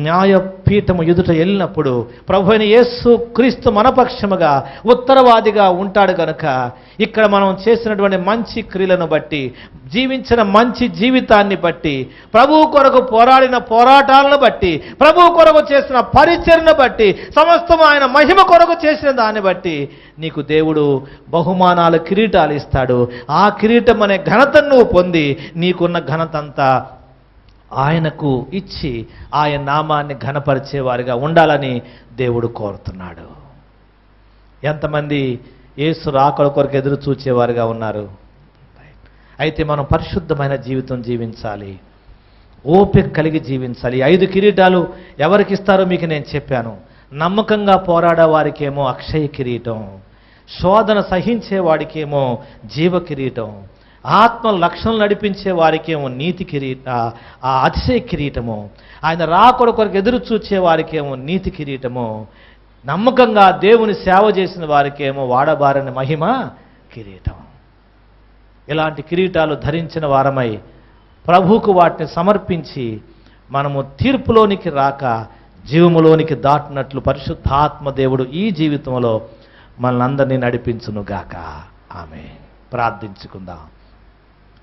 న్యాయపీఠము ఎదుట వెళ్ళినప్పుడు ప్రభు అయిన యేసు క్రీస్తు మనపక్షముగా ఉత్తరవాదిగా ఉంటాడు. కనుక ఇక్కడ మనం చేసినటువంటి మంచి క్రియలను బట్టి, జీవించిన మంచి జీవితాన్ని బట్టి, ప్రభువు కొరకు పోరాడిన పోరాటాలను బట్టి, ప్రభువు కొరకు చేసిన పరిచర్ను బట్టి, సమస్తం ఆయన మహిమ కొరకు చేసిన దాన్ని బట్టి నీకు దేవుడు బహుమానాలు, కిరీటాలు ఇస్తాడు. ఆ కిరీటం అనే ఘనతను నువ్వు పొంది నీకున్న ఘనత అంతా ఆయనకు ఇచ్చి ఆయన నామాన్ని ఘనపరిచేవారిగా ఉండాలని దేవుడు కోరుతున్నాడు. ఎంతమంది యేసు రాకడ కొరకు ఎదురు చూచేవారుగా ఉన్నారు? అయితే మనం పరిశుద్ధమైన జీవితం జీవించాలి, ఓపిక కలిగి జీవించాలి. 5 కిరీటాలు ఎవరికి ఇస్తారో మీకు నేను చెప్పాను. నమ్మకంగా పోరాడే వారికేమో అక్షయ కిరీటం, శోధన సహించేవాడికేమో జీవ కిరీటం, ఆత్మ లక్షణం నడిపించే వారికేమో నీతి ఆ అతిశయ కిరీటము, ఆయన రాకడ కొరకు ఎదురు చూచే వారికేమో నీతి కిరీటము, నమ్మకంగా దేవుని సేవ చేసిన వారికేమో వాడబారని మహిమ కిరీటం. ఇలాంటి కిరీటాలు ధరించిన వారమై ప్రభువుకు వాటిని సమర్పించి మనము తీర్పులోనికి రాక జీవములోనికి దాటినట్లు పరిశుద్ధాత్మ దేవుడు ఈ జీవితంలో మనల్ని అందరినీ నడిపించునుగాక. ఆమేన్. ప్రార్థించుకుందాం.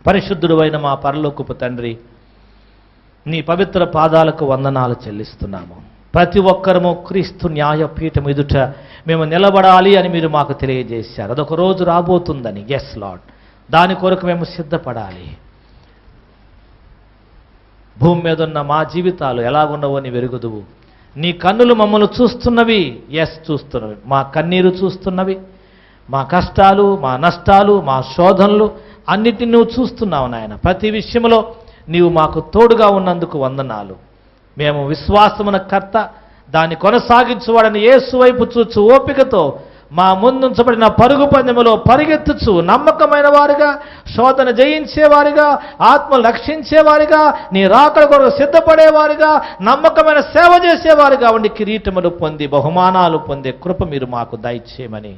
పరిశుద్ధుడు అయిన మా పరలోకపు తండ్రి, నీ పవిత్ర పాదాలకు వందనాలు చెల్లిస్తున్నాము. ప్రతి ఒక్కరము క్రీస్తు న్యాయపీఠం ఎదుట మేము నిలబడాలి అని మీరు మాకు తెలియజేశారు. అదొక రోజు రాబోతుందని. ఎస్ లార్డ్, దాని కొరకు మేము సిద్ధపడాలి. భూమి మీద ఉన్న మా జీవితాలు ఎలాగున్నవో నీ వెరుగుదువు. నీ కన్నులు మమ్మల్ని చూస్తున్నవి. ఎస్, చూస్తున్నవి. మా కన్నీరు చూస్తున్నవి, మా కష్టాలు, మా నష్టాలు, మా శోధనలు అన్నిటిని నువ్వు చూస్తున్నావు నాయన. ప్రతి విషయంలో నీవు మాకు తోడుగా ఉన్నందుకు వందనాలు. మేము విశ్వాసమున కర్త, దాన్ని కొనసాగించువాడని యేసు వైపు చూచు ఓపికతో మా ముందుంచబడిన పరుగు పందెములో పరిగెత్తుచు నమ్మకమైన వారిగా, శోధన జయించేవారిగా, ఆత్మ రక్షించేవారిగా, నీ రాకడ కొరకు సిద్ధపడేవారిగా, నమ్మకమైన సేవ చేసేవారిగా ఉండి కిరీటములు పొంది బహుమానాలు పొందే కృప మీరు మాకు దయచేయమని,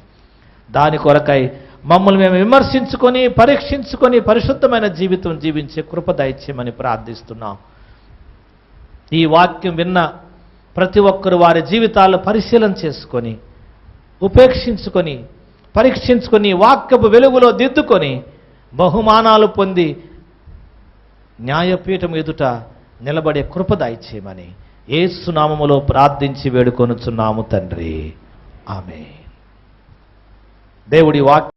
దాని కొరకై మమ్మల్ని మేము విమర్శించుకొని పరీక్షించుకొని పరిశుద్ధమైన జీవితం జీవించే కృప దయచేయమని ప్రార్థిస్తున్నాం. ఈ వాక్యం విన్న ప్రతి ఒక్కరు వారి జీవితాల్లో పరిశీలన చేసుకొని, ఉపేక్షించుకొని, పరీక్షించుకొని, వాక్యపు వెలుగులో దిద్దుకొని బహుమానాలు పొంది న్యాయపీఠం ఎదుట నిలబడే కృప దయచేయమని యేసు నామములో ప్రార్థించి వేడుకొనుచున్నాము తండ్రి. ఆమేన్. దేవుడి వాక్యం